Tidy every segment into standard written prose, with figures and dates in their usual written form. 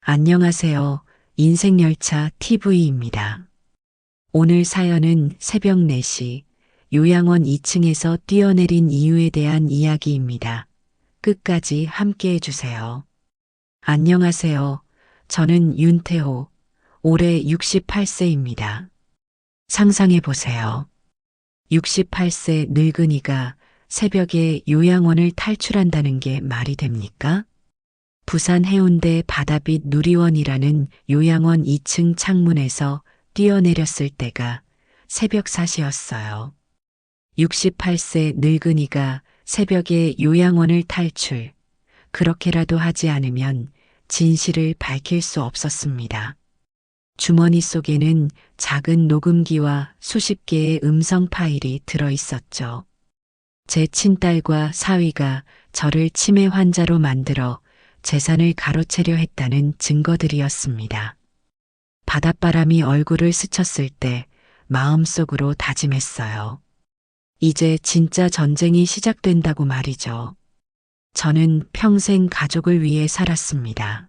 안녕하세요. 인생열차 TV입니다. 오늘 사연은 새벽 4시 요양원 2층에서 뛰어내린 이유에 대한 이야기입니다. 끝까지 함께 해주세요. 안녕하세요. 저는 윤태호, 올해 68세입니다. 상상해 보세요. 68세 늙은이가 새벽에 요양원을 탈출한다는 게 말이 됩니까? 부산 해운대 바다빛 누리원이라는 요양원 2층 창문에서 뛰어내렸을 때가 새벽 4시였어요. 68세 늙은이가 새벽에 요양원을 탈출, 그렇게라도 하지 않으면 진실을 밝힐 수 없었습니다. 주머니 속에는 작은 녹음기와 수십 개의 음성 파일이 들어 있었죠. 제 친딸과 사위가 저를 치매 환자로 만들어 재산을 가로채려 했다는 증거들이었습니다. 바닷바람이 얼굴을 스쳤을 때 마음속으로 다짐했어요. 이제 진짜 전쟁이 시작된다고 말이죠. 저는 평생 가족을 위해 살았습니다.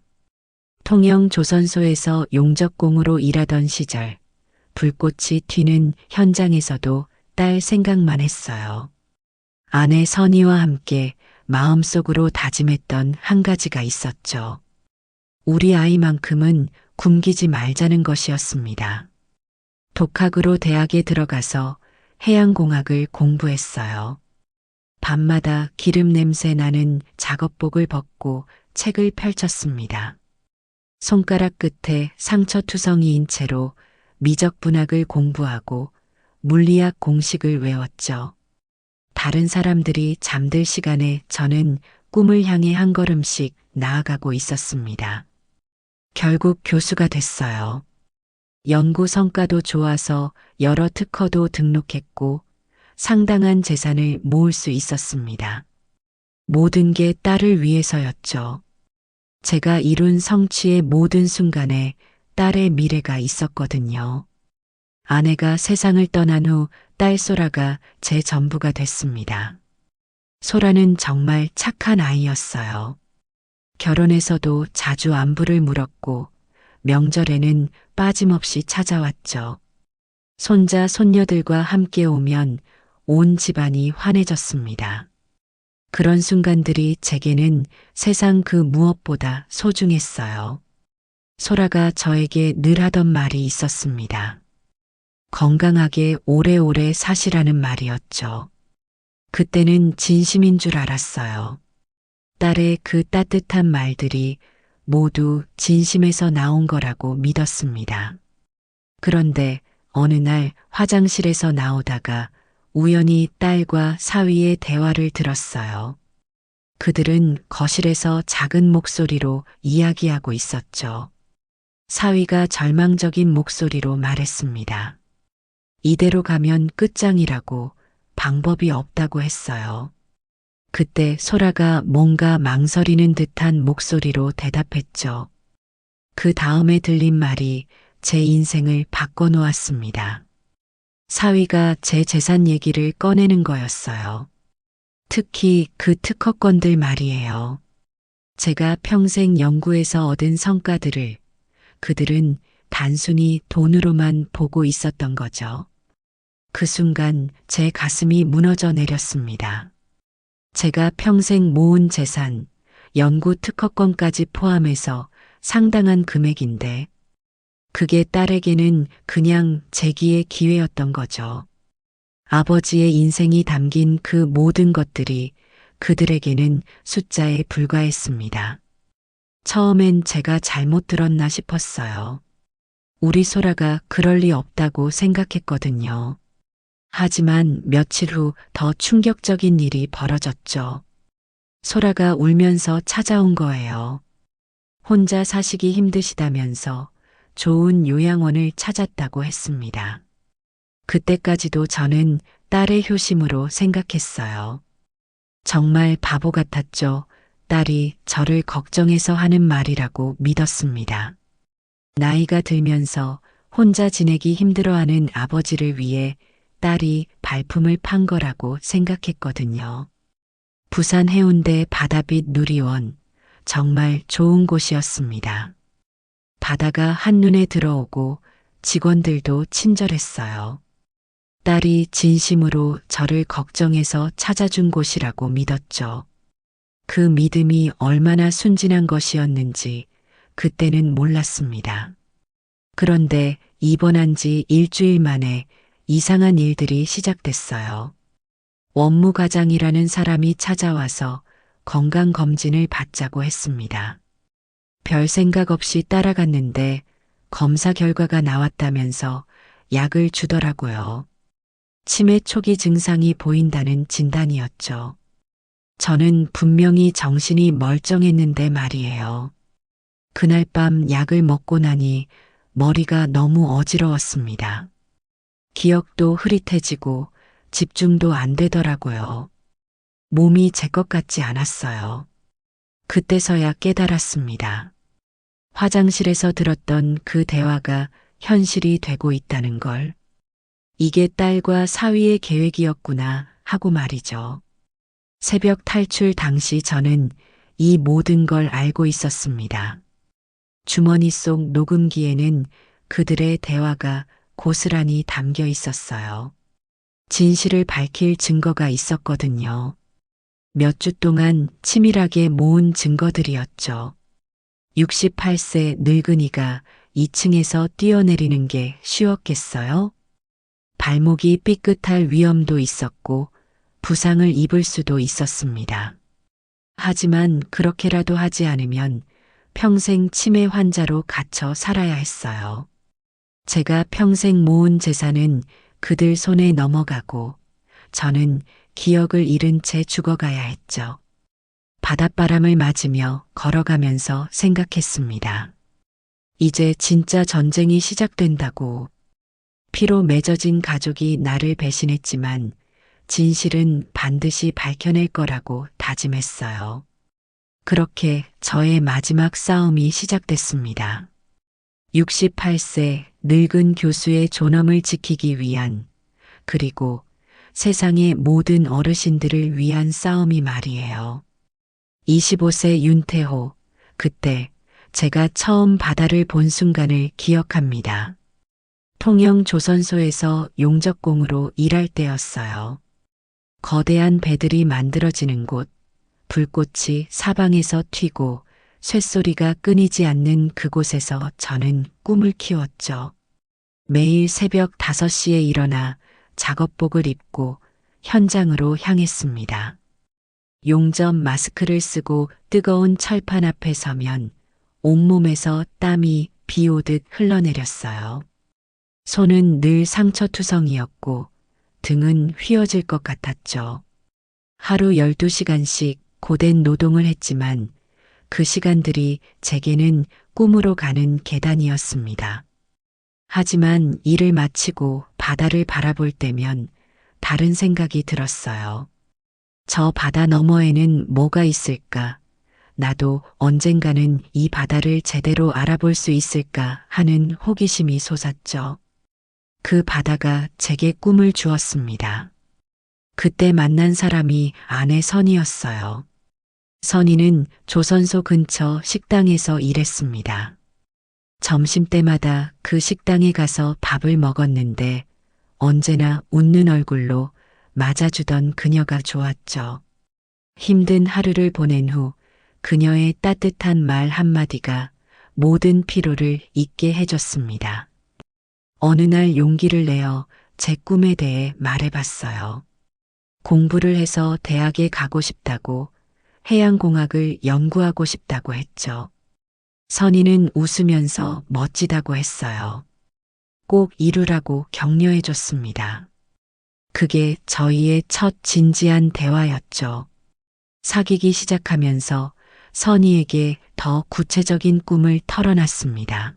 통영 조선소에서 용접공으로 일하던 시절, 불꽃이 튀는 현장에서도 딸 생각만 했어요. 아내 선희와 함께 마음속으로 다짐했던 한 가지가 있었죠. 우리 아이만큼은 굶기지 말자는 것이었습니다. 독학으로 대학에 들어가서 해양공학을 공부했어요. 밤마다 기름 냄새 나는 작업복을 벗고 책을 펼쳤습니다. 손가락 끝에 상처투성이인 채로 미적분학을 공부하고 물리학 공식을 외웠죠. 다른 사람들이 잠들 시간에 저는 꿈을 향해 한 걸음씩 나아가고 있었습니다. 결국 교수가 됐어요. 연구 성과도 좋아서 여러 특허도 등록했고 상당한 재산을 모을 수 있었습니다. 모든 게 딸을 위해서였죠. 제가 이룬 성취의 모든 순간에 딸의 미래가 있었거든요. 아내가 세상을 떠난 후 딸 소라가 제 전부가 됐습니다. 소라는 정말 착한 아이였어요. 결혼해서도 자주 안부를 물었고 명절에는 빠짐없이 찾아왔죠. 손자, 손녀들과 함께 오면 온 집안이 환해졌습니다. 그런 순간들이 제게는 세상 그 무엇보다 소중했어요. 소라가 저에게 늘 하던 말이 있었습니다. 건강하게 오래오래 사시라는 말이었죠. 그때는 진심인 줄 알았어요. 딸의 그 따뜻한 말들이 모두 진심에서 나온 거라고 믿었습니다. 그런데 어느 날 화장실에서 나오다가 우연히 딸과 사위의 대화를 들었어요. 그들은 거실에서 작은 목소리로 이야기하고 있었죠. 사위가 절망적인 목소리로 말했습니다. 이대로 가면 끝장이라고, 방법이 없다고 했어요. 그때 소라가 뭔가 망설이는 듯한 목소리로 대답했죠. 그 다음에 들린 말이 제 인생을 바꿔놓았습니다. 사위가 제 재산 얘기를 꺼내는 거였어요. 특히 그 특허권들 말이에요. 제가 평생 연구에서 얻은 성과들을 그들은 단순히 돈으로만 보고 있었던 거죠. 그 순간 제 가슴이 무너져 내렸습니다. 제가 평생 모은 재산, 연구 특허권까지 포함해서 상당한 금액인데 그게 딸에게는 그냥 재기의 기회였던 거죠. 아버지의 인생이 담긴 그 모든 것들이 그들에게는 숫자에 불과했습니다. 처음엔 제가 잘못 들었나 싶었어요. 우리 소라가 그럴 리 없다고 생각했거든요. 하지만 며칠 후 더 충격적인 일이 벌어졌죠. 소라가 울면서 찾아온 거예요. 혼자 사시기 힘드시다면서 좋은 요양원을 찾았다고 했습니다. 그때까지도 저는 딸의 효심으로 생각했어요. 정말 바보 같았죠. 딸이 저를 걱정해서 하는 말이라고 믿었습니다. 나이가 들면서 혼자 지내기 힘들어하는 아버지를 위해 딸이 발품을 판 거라고 생각했거든요. 부산 해운대 바다빛 누리원, 정말 좋은 곳이었습니다. 바다가 한눈에 들어오고 직원들도 친절했어요. 딸이 진심으로 저를 걱정해서 찾아준 곳이라고 믿었죠. 그 믿음이 얼마나 순진한 것이었는지 그때는 몰랐습니다. 그런데 입원한 지 일주일 만에 이상한 일들이 시작됐어요. 원무과장이라는 사람이 찾아와서 건강검진을 받자고 했습니다. 별 생각 없이 따라갔는데 검사 결과가 나왔다면서 약을 주더라고요. 치매 초기 증상이 보인다는 진단이었죠. 저는 분명히 정신이 멀쩡했는데 말이에요. 그날 밤 약을 먹고 나니 머리가 너무 어지러웠습니다. 기억도 흐릿해지고 집중도 안 되더라고요. 몸이 제 것 같지 않았어요. 그때서야 깨달았습니다. 화장실에서 들었던 그 대화가 현실이 되고 있다는 걸. 이게 딸과 사위의 계획이었구나 하고 말이죠. 새벽 탈출 당시 저는 이 모든 걸 알고 있었습니다. 주머니 속 녹음기에는 그들의 대화가 고스란히 담겨 있었어요. 진실을 밝힐 증거가 있었거든요. 몇 주 동안 치밀하게 모은 증거들이었죠. 68세 늙은이가 2층에서 뛰어내리는 게 쉬웠겠어요? 발목이 삐끗할 위험도 있었고 부상을 입을 수도 있었습니다. 하지만 그렇게라도 하지 않으면 평생 치매 환자로 갇혀 살아야 했어요. 제가 평생 모은 재산은 그들 손에 넘어가고 저는 기억을 잃은 채 죽어가야 했죠. 바닷바람을 맞으며 걸어가면서 생각했습니다. 이제 진짜 전쟁이 시작된다고. 피로 맺어진 가족이 나를 배신했지만 진실은 반드시 밝혀낼 거라고 다짐했어요. 그렇게 저의 마지막 싸움이 시작됐습니다. 68세 늙은 교수의 존엄을 지키기 위한, 그리고 세상의 모든 어르신들을 위한 싸움이 말이에요. 25세 윤태호, 그때 제가 처음 바다를 본 순간을 기억합니다. 통영조선소에서 용접공으로 일할 때였어요. 거대한 배들이 만들어지는 곳, 불꽃이 사방에서 튀고 쇳소리가 끊이지 않는 그곳에서 저는 꿈을 키웠죠. 매일 새벽 5시에 일어나 작업복을 입고 현장으로 향했습니다. 용접 마스크를 쓰고 뜨거운 철판 앞에 서면 온몸에서 땀이 비 오듯 흘러내렸어요. 손은 늘 상처투성이었고 등은 휘어질 것 같았죠. 하루 12시간씩 고된 노동을 했지만 그 시간들이 제게는 꿈으로 가는 계단이었습니다. 하지만 일을 마치고 바다를 바라볼 때면 다른 생각이 들었어요. 저 바다 너머에는 뭐가 있을까? 나도 언젠가는 이 바다를 제대로 알아볼 수 있을까 하는 호기심이 솟았죠. 그 바다가 제게 꿈을 주었습니다. 그때 만난 사람이 아내 선이었어요. 선이는 조선소 근처 식당에서 일했습니다. 점심때마다 그 식당에 가서 밥을 먹었는데 언제나 웃는 얼굴로 맞아주던 그녀가 좋았죠. 힘든 하루를 보낸 후 그녀의 따뜻한 말 한마디가 모든 피로를 잊게 해줬습니다. 어느 날 용기를 내어 제 꿈에 대해 말해봤어요. 공부를 해서 대학에 가고 싶다고, 해양공학을 연구하고 싶다고 했죠. 선희는 웃으면서 멋지다고 했어요. 꼭 이루라고 격려해줬습니다. 그게 저희의 첫 진지한 대화였죠. 사귀기 시작하면서 선희에게 더 구체적인 꿈을 털어놨습니다.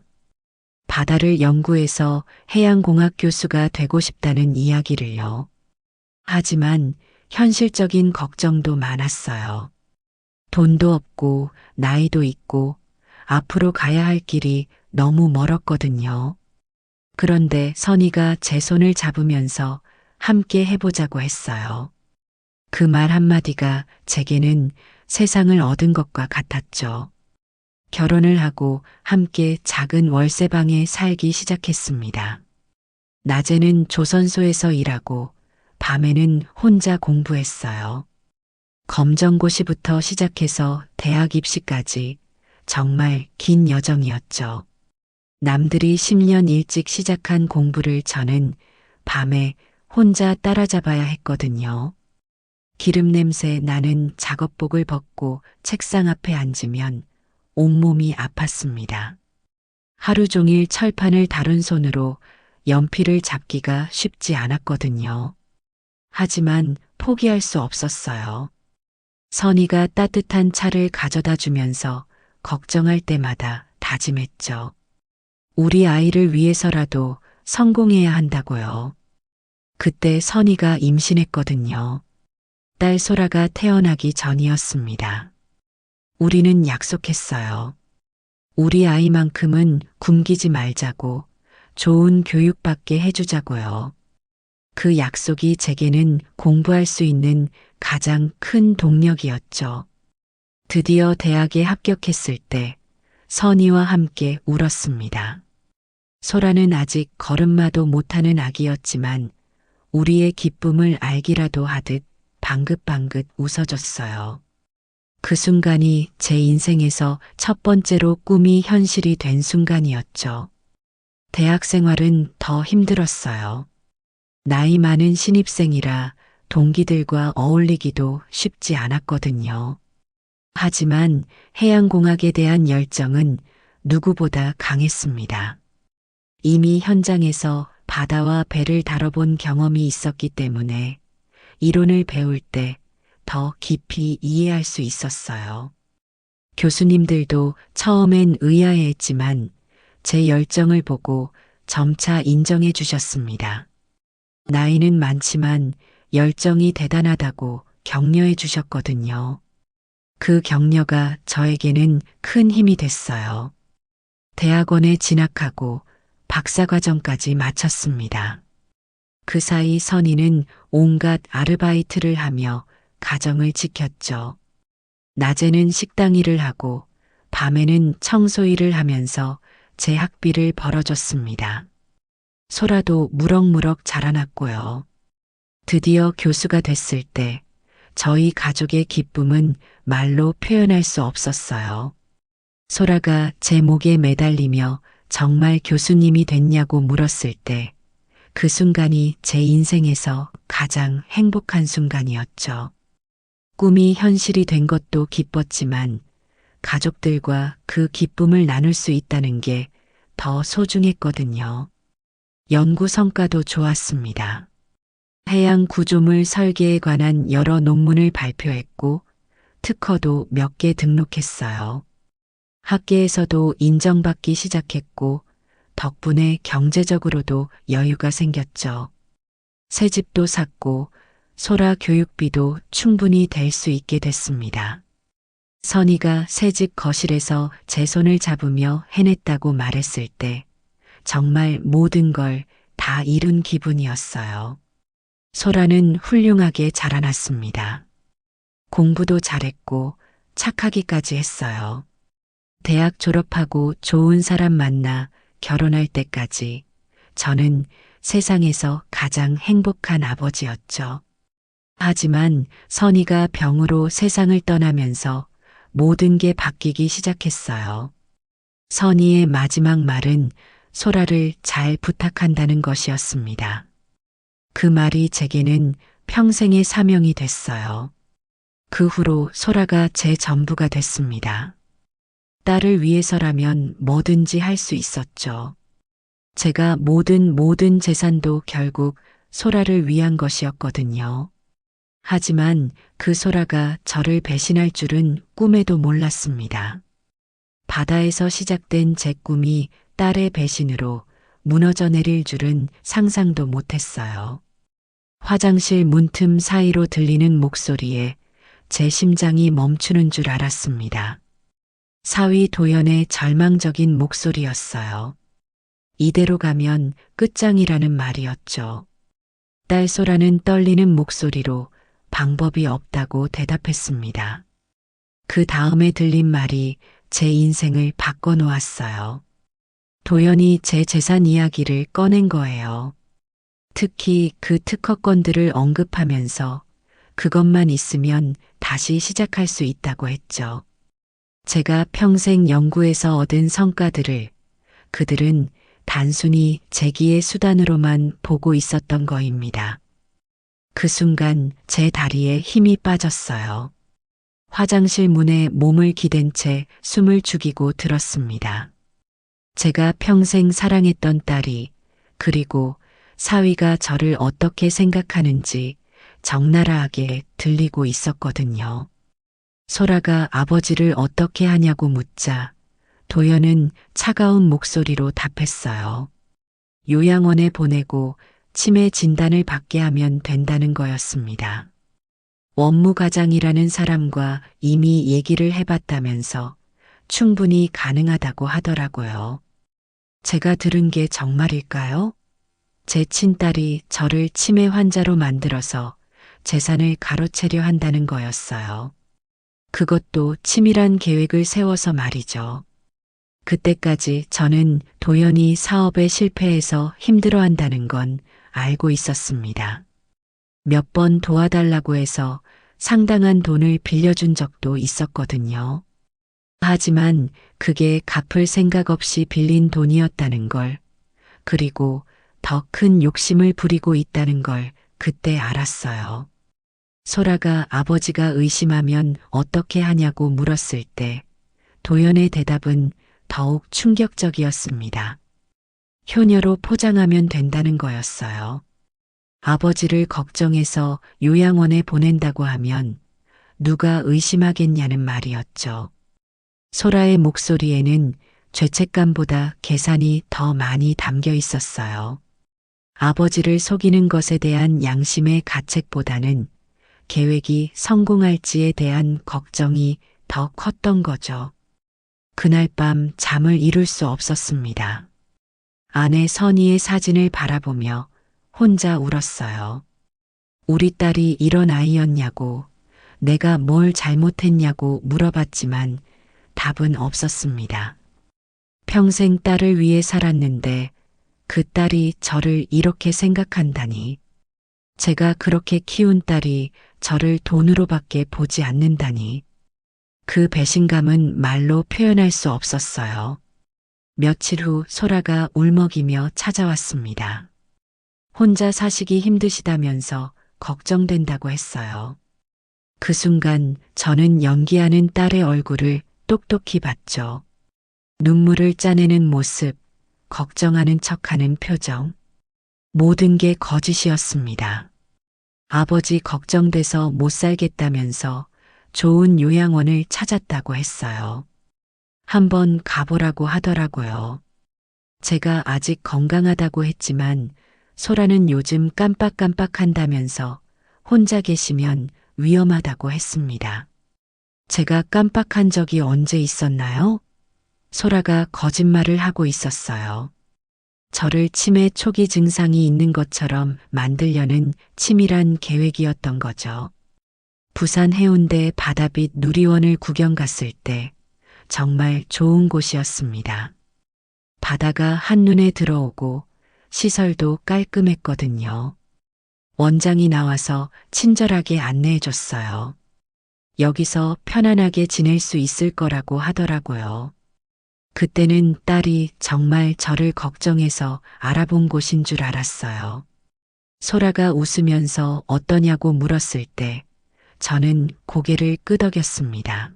바다를 연구해서 해양공학 교수가 되고 싶다는 이야기를요. 하지만 현실적인 걱정도 많았어요. 돈도 없고 나이도 있고 앞으로 가야 할 길이 너무 멀었거든요. 그런데 선희가 제 손을 잡으면서 함께 해보자고 했어요. 그 말 한마디가 제게는 세상을 얻은 것과 같았죠. 결혼을 하고 함께 작은 월세방에 살기 시작했습니다. 낮에는 조선소에서 일하고 밤에는 혼자 공부했어요. 검정고시부터 시작해서 대학 입시까지 정말 긴 여정이었죠. 남들이 10년 일찍 시작한 공부를 저는 밤에 혼자 따라잡아야 했거든요. 기름 냄새 나는 작업복을 벗고 책상 앞에 앉으면 온몸이 아팠습니다. 하루 종일 철판을 다룬 손으로 연필을 잡기가 쉽지 않았거든요. 하지만 포기할 수 없었어요. 선이가 따뜻한 차를 가져다 주면서 걱정할 때마다 다짐했죠. 우리 아이를 위해서라도 성공해야 한다고요. 그때 선이가 임신했거든요. 딸 소라가 태어나기 전이었습니다. 우리는 약속했어요. 우리 아이만큼은 굶기지 말자고, 좋은 교육받게 해주자고요. 그 약속이 제게는 공부할 수 있는 가장 큰 동력이었죠. 드디어 대학에 합격했을 때 선이와 함께 울었습니다. 소라는 아직 걸음마도 못하는 아기였지만 우리의 기쁨을 알기라도 하듯 방긋방긋 웃어줬어요. 그 순간이 제 인생에서 첫 번째로 꿈이 현실이 된 순간이었죠. 대학 생활은 더 힘들었어요. 나이 많은 신입생이라 동기들과 어울리기도 쉽지 않았거든요. 하지만 해양공학에 대한 열정은 누구보다 강했습니다. 이미 현장에서 바다와 배를 다뤄본 경험이 있었기 때문에 이론을 배울 때 더 깊이 이해할 수 있었어요. 교수님들도 처음엔 의아해했지만 제 열정을 보고 점차 인정해 주셨습니다. 나이는 많지만 열정이 대단하다고 격려해 주셨거든요. 그 격려가 저에게는 큰 힘이 됐어요. 대학원에 진학하고 박사과정까지 마쳤습니다. 그 사이 선이는 온갖 아르바이트를 하며 가정을 지켰죠. 낮에는 식당 일을 하고 밤에는 청소 일을 하면서 제 학비를 벌어줬습니다. 소라도 무럭무럭 자라났고요. 드디어 교수가 됐을 때 저희 가족의 기쁨은 말로 표현할 수 없었어요. 소라가 제 목에 매달리며 정말 교수님이 됐냐고 물었을 때 그 순간이 제 인생에서 가장 행복한 순간이었죠. 꿈이 현실이 된 것도 기뻤지만 가족들과 그 기쁨을 나눌 수 있다는 게 더 소중했거든요. 연구 성과도 좋았습니다. 해양 구조물 설계에 관한 여러 논문을 발표했고 특허도 몇 개 등록했어요. 학계에서도 인정받기 시작했고 덕분에 경제적으로도 여유가 생겼죠. 새 집도 샀고 소라 교육비도 충분히 될 수 있게 됐습니다. 선이가 새집 거실에서 제 손을 잡으며 해냈다고 말했을 때 정말 모든 걸 다 이룬 기분이었어요. 소라는 훌륭하게 자라났습니다. 공부도 잘했고 착하기까지 했어요. 대학 졸업하고 좋은 사람 만나 결혼할 때까지 저는 세상에서 가장 행복한 아버지였죠. 하지만 선이가 병으로 세상을 떠나면서 모든 게 바뀌기 시작했어요. 선이의 마지막 말은 소라를 잘 부탁한다는 것이었습니다. 그 말이 제게는 평생의 사명이 됐어요. 그 후로 소라가 제 전부가 됐습니다. 딸을 위해서라면 뭐든지 할 수 있었죠. 제가 모든 재산도 결국 소라를 위한 것이었거든요. 하지만 그 소라가 저를 배신할 줄은 꿈에도 몰랐습니다. 바다에서 시작된 제 꿈이 딸의 배신으로 무너져 내릴 줄은 상상도 못했어요. 화장실 문틈 사이로 들리는 목소리에 제 심장이 멈추는 줄 알았습니다. 사위 도연의 절망적인 목소리였어요. 이대로 가면 끝장이라는 말이었죠. 딸 소라는 떨리는 목소리로 방법이 없다고 대답했습니다. 그 다음에 들린 말이 제 인생을 바꿔놓았어요. 도연이 제 재산 이야기를 꺼낸 거예요. 특히 그 특허권들을 언급하면서 그것만 있으면 다시 시작할 수 있다고 했죠. 제가 평생 연구에서 얻은 성과들을 그들은 단순히 재기의 수단으로만 보고 있었던 거입니다. 그 순간 제 다리에 힘이 빠졌어요. 화장실 문에 몸을 기댄 채 숨을 죽이고 들었습니다. 제가 평생 사랑했던 딸이, 그리고 사위가 저를 어떻게 생각하는지 적나라하게 들리고 있었거든요. 소라가 아버지를 어떻게 하냐고 묻자 도연은 차가운 목소리로 답했어요. 요양원에 보내고 치매 진단을 받게 하면 된다는 거였습니다. 원무과장이라는 사람과 이미 얘기를 해봤다면서 충분히 가능하다고 하더라고요. 제가 들은 게 정말일까요? 제 친딸이 저를 치매 환자로 만들어서 재산을 가로채려 한다는 거였어요. 그것도 치밀한 계획을 세워서 말이죠. 그때까지 저는 도연이 사업에 실패해서 힘들어한다는 건 알고 있었습니다. 몇 번 도와달라고 해서 상당한 돈을 빌려준 적도 있었거든요. 하지만 그게 갚을 생각 없이 빌린 돈이었다는 걸, 그리고 더 큰 욕심을 부리고 있다는 걸 그때 알았어요. 소라가 아버지가 의심하면 어떻게 하냐고 물었을 때 도연의 대답은 더욱 충격적이었습니다. 효녀로 포장하면 된다는 거였어요. 아버지를 걱정해서 요양원에 보낸다고 하면 누가 의심하겠냐는 말이었죠. 소라의 목소리에는 죄책감보다 계산이 더 많이 담겨 있었어요. 아버지를 속이는 것에 대한 양심의 가책보다는 계획이 성공할지에 대한 걱정이 더 컸던 거죠. 그날 밤 잠을 이룰 수 없었습니다. 아내 선희의 사진을 바라보며 혼자 울었어요. 우리 딸이 이런 아이였냐고, 내가 뭘 잘못했냐고 물어봤지만 답은 없었습니다. 평생 딸을 위해 살았는데 그 딸이 저를 이렇게 생각한다니. 제가 그렇게 키운 딸이 저를 돈으로밖에 보지 않는다니. 그 배신감은 말로 표현할 수 없었어요. 며칠 후 소라가 울먹이며 찾아왔습니다. 혼자 사시기 힘드시다면서 걱정된다고 했어요. 그 순간 저는 연기하는 딸의 얼굴을 똑똑히 봤죠. 눈물을 짜내는 모습, 걱정하는 척하는 표정. 모든 게 거짓이었습니다. 아버지 걱정돼서 못 살겠다면서 좋은 요양원을 찾았다고 했어요. 한번 가보라고 하더라고요. 제가 아직 건강하다고 했지만 소라는 요즘 깜빡깜빡한다면서 혼자 계시면 위험하다고 했습니다. 제가 깜빡한 적이 언제 있었나요? 소라가 거짓말을 하고 있었어요. 저를 치매 초기 증상이 있는 것처럼 만들려는 치밀한 계획이었던 거죠. 부산 해운대 바다빛 누리원을 구경 갔을 때 정말 좋은 곳이었습니다. 바다가 한눈에 들어오고 시설도 깔끔했거든요. 원장이 나와서 친절하게 안내해 줬어요. 여기서 편안하게 지낼 수 있을 거라고 하더라고요. 그때는 딸이 정말 저를 걱정해서 알아본 곳인 줄 알았어요. 소라가 웃으면서 어떠냐고 물었을 때 저는 고개를 끄덕였습니다.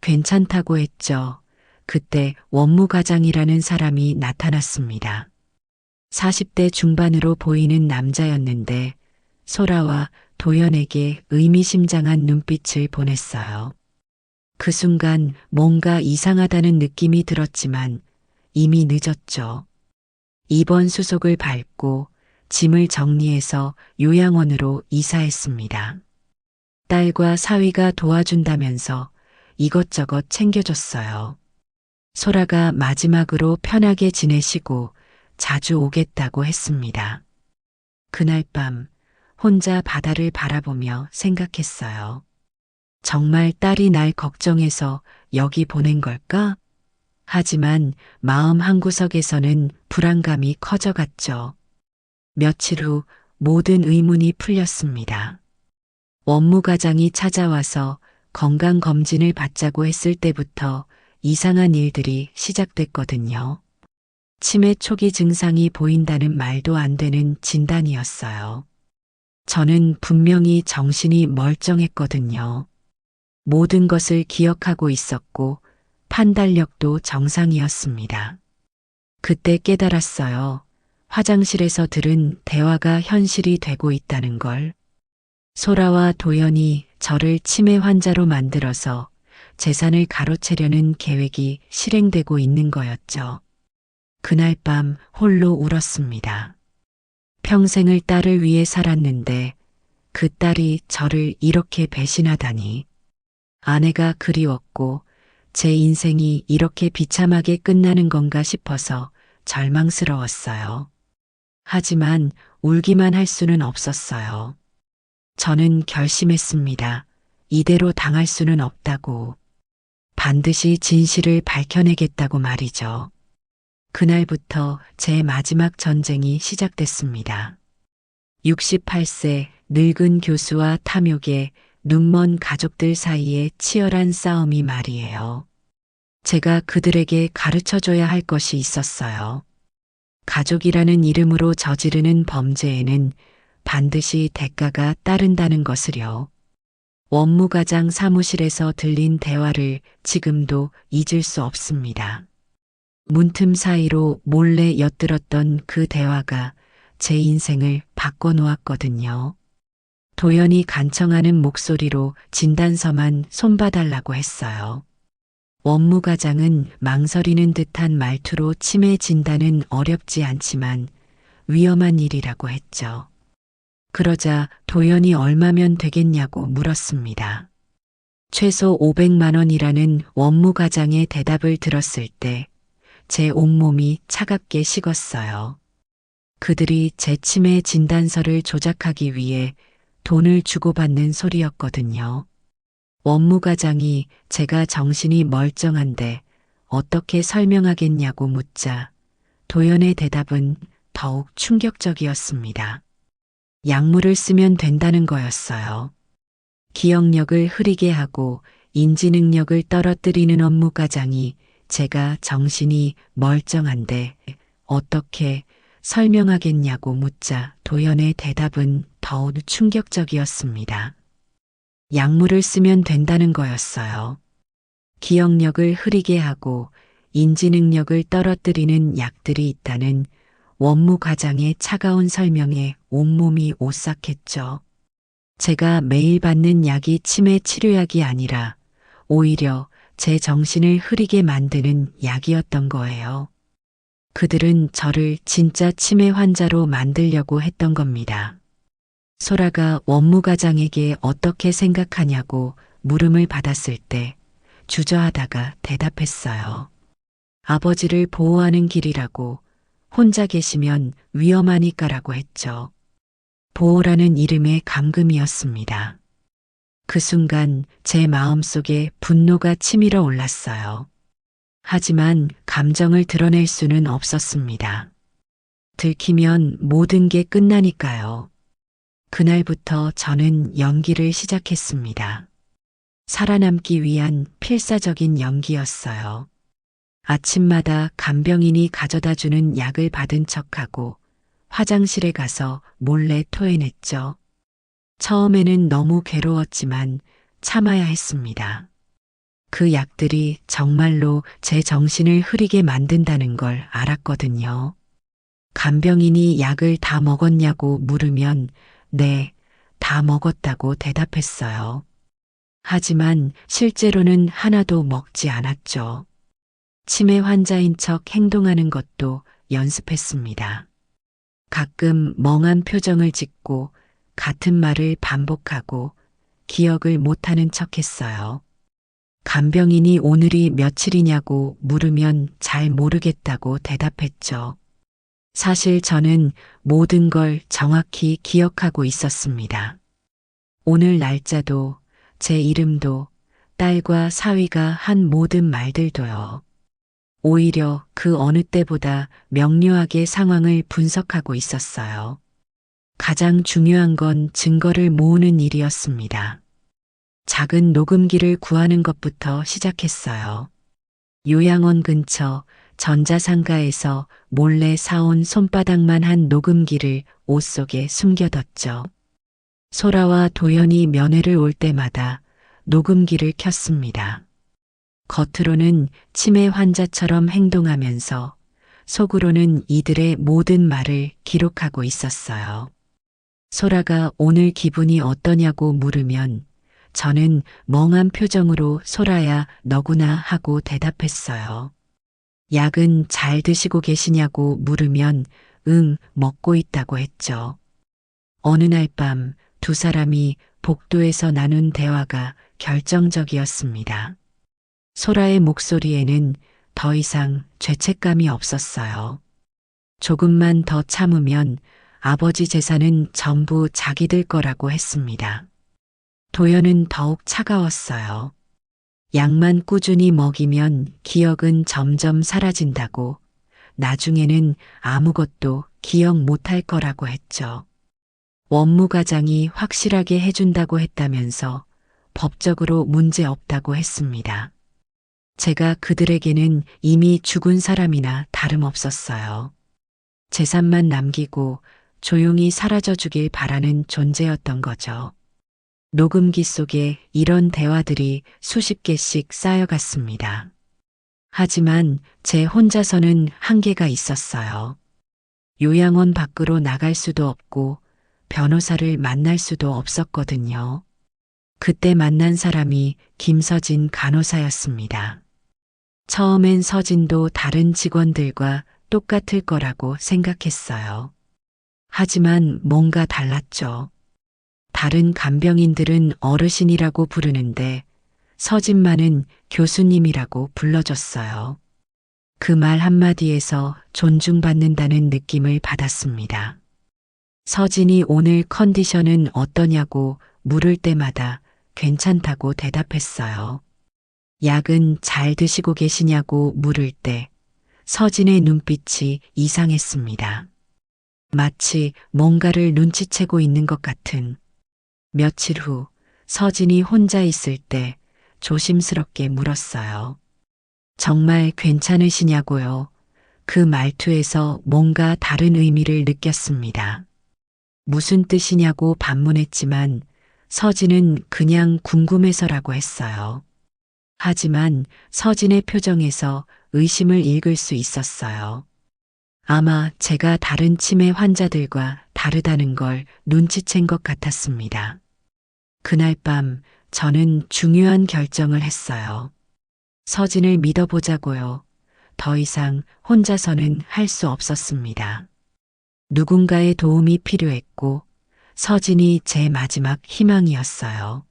괜찮다고 했죠. 그때 원무과장이라는 사람이 나타났습니다. 40대 중반으로 보이는 남자였는데 소라와 도연에게 의미심장한 눈빛을 보냈어요. 그 순간 뭔가 이상하다는 느낌이 들었지만 이미 늦었죠. 입원 수속을 밟고 짐을 정리해서 요양원으로 이사했습니다. 딸과 사위가 도와준다면서 이것저것 챙겨줬어요. 소라가 마지막으로 편하게 지내시고 자주 오겠다고 했습니다. 그날 밤 혼자 바다를 바라보며 생각했어요. 정말 딸이 날 걱정해서 여기 보낸 걸까? 하지만 마음 한구석에서는 불안감이 커져갔죠. 며칠 후 모든 의문이 풀렸습니다. 원무과장이 찾아와서 건강검진을 받자고 했을 때부터 이상한 일들이 시작됐거든요. 치매 초기 증상이 보인다는 말도 안 되는 진단이었어요. 저는 분명히 정신이 멀쩡했거든요. 모든 것을 기억하고 있었고 판단력도 정상이었습니다. 그때 깨달았어요. 화장실에서 들은 대화가 현실이 되고 있다는 걸. 소라와 도연이 저를 치매 환자로 만들어서 재산을 가로채려는 계획이 실행되고 있는 거였죠. 그날 밤 홀로 울었습니다. 평생을 딸을 위해 살았는데 그 딸이 저를 이렇게 배신하다니. 아내가 그리웠고 제 인생이 이렇게 비참하게 끝나는 건가 싶어서 절망스러웠어요. 하지만 울기만 할 수는 없었어요. 저는 결심했습니다. 이대로 당할 수는 없다고. 반드시 진실을 밝혀내겠다고 말이죠. 그날부터 제 마지막 전쟁이 시작됐습니다. 68세 늙은 교수와 탐욕의 눈먼 가족들 사이의 치열한 싸움이 말이에요. 제가 그들에게 가르쳐줘야 할 것이 있었어요. 가족이라는 이름으로 저지르는 범죄에는 반드시 대가가 따른다는 것을요. 원무과장 사무실에서 들린 대화를 지금도 잊을 수 없습니다. 문틈 사이로 몰래 엿들었던 그 대화가 제 인생을 바꿔놓았거든요. 도연이 간청하는 목소리로 진단서만 손봐달라고 했어요. 원무과장은 망설이는 듯한 말투로 치매 진단은 어렵지 않지만 위험한 일이라고 했죠. 그러자 도연이 얼마면 되겠냐고 물었습니다. 최소 500만 원이라는 원무과장의 대답을 들었을 때 제 온몸이 차갑게 식었어요. 그들이 제 치매 진단서를 조작하기 위해 돈을 주고받는 소리였거든요. 원무과장이 제가 정신이 멀쩡한데 어떻게 설명하겠냐고 묻자 도연의 대답은 더욱 충격적이었습니다. 약물을 쓰면 된다는 거였어요. 기억력을 흐리게 하고 인지 능력을 떨어뜨리는 원무과장이 제가 정신이 멀쩡한데 어떻게 설명하겠냐고 묻자 도연의 대답은 더욱 충격적이었습니다. 약물을 쓰면 된다는 거였어요. 기억력을 흐리게 하고 인지 능력을 떨어뜨리는 약들이 있다는 원무과장의 차가운 설명에 온몸이 오싹했죠. 제가 매일 받는 약이 치매 치료약이 아니라 오히려 제 정신을 흐리게 만드는 약이었던 거예요. 그들은 저를 진짜 치매 환자로 만들려고 했던 겁니다. 소라가 원무과장에게 어떻게 생각하냐고 물음을 받았을 때 주저하다가 대답했어요. 아버지를 보호하는 길이라고, 혼자 계시면 위험하니까라고 했죠. 보호라는 이름의 감금이었습니다. 그 순간 제 마음속에 분노가 치밀어 올랐어요. 하지만 감정을 드러낼 수는 없었습니다. 들키면 모든 게 끝나니까요. 그날부터 저는 연기를 시작했습니다. 살아남기 위한 필사적인 연기였어요. 아침마다 간병인이 가져다 주는 약을 받은 척하고 화장실에 가서 몰래 토해냈죠. 처음에는 너무 괴로웠지만 참아야 했습니다. 그 약들이 정말로 제 정신을 흐리게 만든다는 걸 알았거든요. 간병인이 약을 다 먹었냐고 물으면 네, 다 먹었다고 대답했어요. 하지만 실제로는 하나도 먹지 않았죠. 치매 환자인 척 행동하는 것도 연습했습니다. 가끔 멍한 표정을 짓고 같은 말을 반복하고 기억을 못하는 척했어요. 간병인이 오늘이 며칠이냐고 물으면 잘 모르겠다고 대답했죠. 사실 저는 모든 걸 정확히 기억하고 있었습니다. 오늘 날짜도 제 이름도, 딸과 사위가 한 모든 말들도요. 오히려 그 어느 때보다 명료하게 상황을 분석하고 있었어요. 가장 중요한 건 증거를 모으는 일이었습니다. 작은 녹음기를 구하는 것부터 시작했어요. 요양원 근처 전자상가에서 몰래 사온 손바닥만 한 녹음기를 옷 속에 숨겨뒀죠. 소라와 도연이 면회를 올 때마다 녹음기를 켰습니다. 겉으로는 치매 환자처럼 행동하면서 속으로는 이들의 모든 말을 기록하고 있었어요. 소라가 오늘 기분이 어떠냐고 물으면 저는 멍한 표정으로 소라야 너구나 하고 대답했어요. 약은 잘 드시고 계시냐고 물으면 응, 먹고 있다고 했죠. 어느 날 밤 두 사람이 복도에서 나눈 대화가 결정적이었습니다. 소라의 목소리에는 더 이상 죄책감이 없었어요. 조금만 더 참으면 아버지 재산은 전부 자기들 거라고 했습니다. 도연은 더욱 차가웠어요. 약만 꾸준히 먹이면 기억은 점점 사라진다고, 나중에는 아무것도 기억 못할 거라고 했죠. 원무과장이 확실하게 해준다고 했다면서 법적으로 문제 없다고 했습니다. 제가 그들에게는 이미 죽은 사람이나 다름없었어요. 재산만 남기고 조용히 사라져 주길 바라는 존재였던 거죠. 녹음기 속에 이런 대화들이 수십 개씩 쌓여갔습니다. 하지만 제 혼자서는 한계가 있었어요. 요양원 밖으로 나갈 수도 없고 변호사를 만날 수도 없었거든요. 그때 만난 사람이 김서진 간호사였습니다. 처음엔 서진도 다른 직원들과 똑같을 거라고 생각했어요. 하지만 뭔가 달랐죠. 다른 간병인들은 어르신이라고 부르는데 서진만은 교수님이라고 불러줬어요. 그 말 한마디에서 존중받는다는 느낌을 받았습니다. 서진이 오늘 컨디션은 어떠냐고 물을 때마다 괜찮다고 대답했어요. 약은 잘 드시고 계시냐고 물을 때 서진의 눈빛이 이상했습니다. 마치 뭔가를 눈치채고 있는 것 같은. 며칠 후 서진이 혼자 있을 때 조심스럽게 물었어요. 정말 괜찮으시냐고요? 그 말투에서 뭔가 다른 의미를 느꼈습니다. 무슨 뜻이냐고 반문했지만 서진은 그냥 궁금해서라고 했어요. 하지만 서진의 표정에서 의심을 읽을 수 있었어요. 아마 제가 다른 치매 환자들과 다르다는 걸 눈치챈 것 같았습니다. 그날 밤 저는 중요한 결정을 했어요. 서진을 믿어보자고요. 더 이상 혼자서는 할 수 없었습니다. 누군가의 도움이 필요했고 서진이 제 마지막 희망이었어요.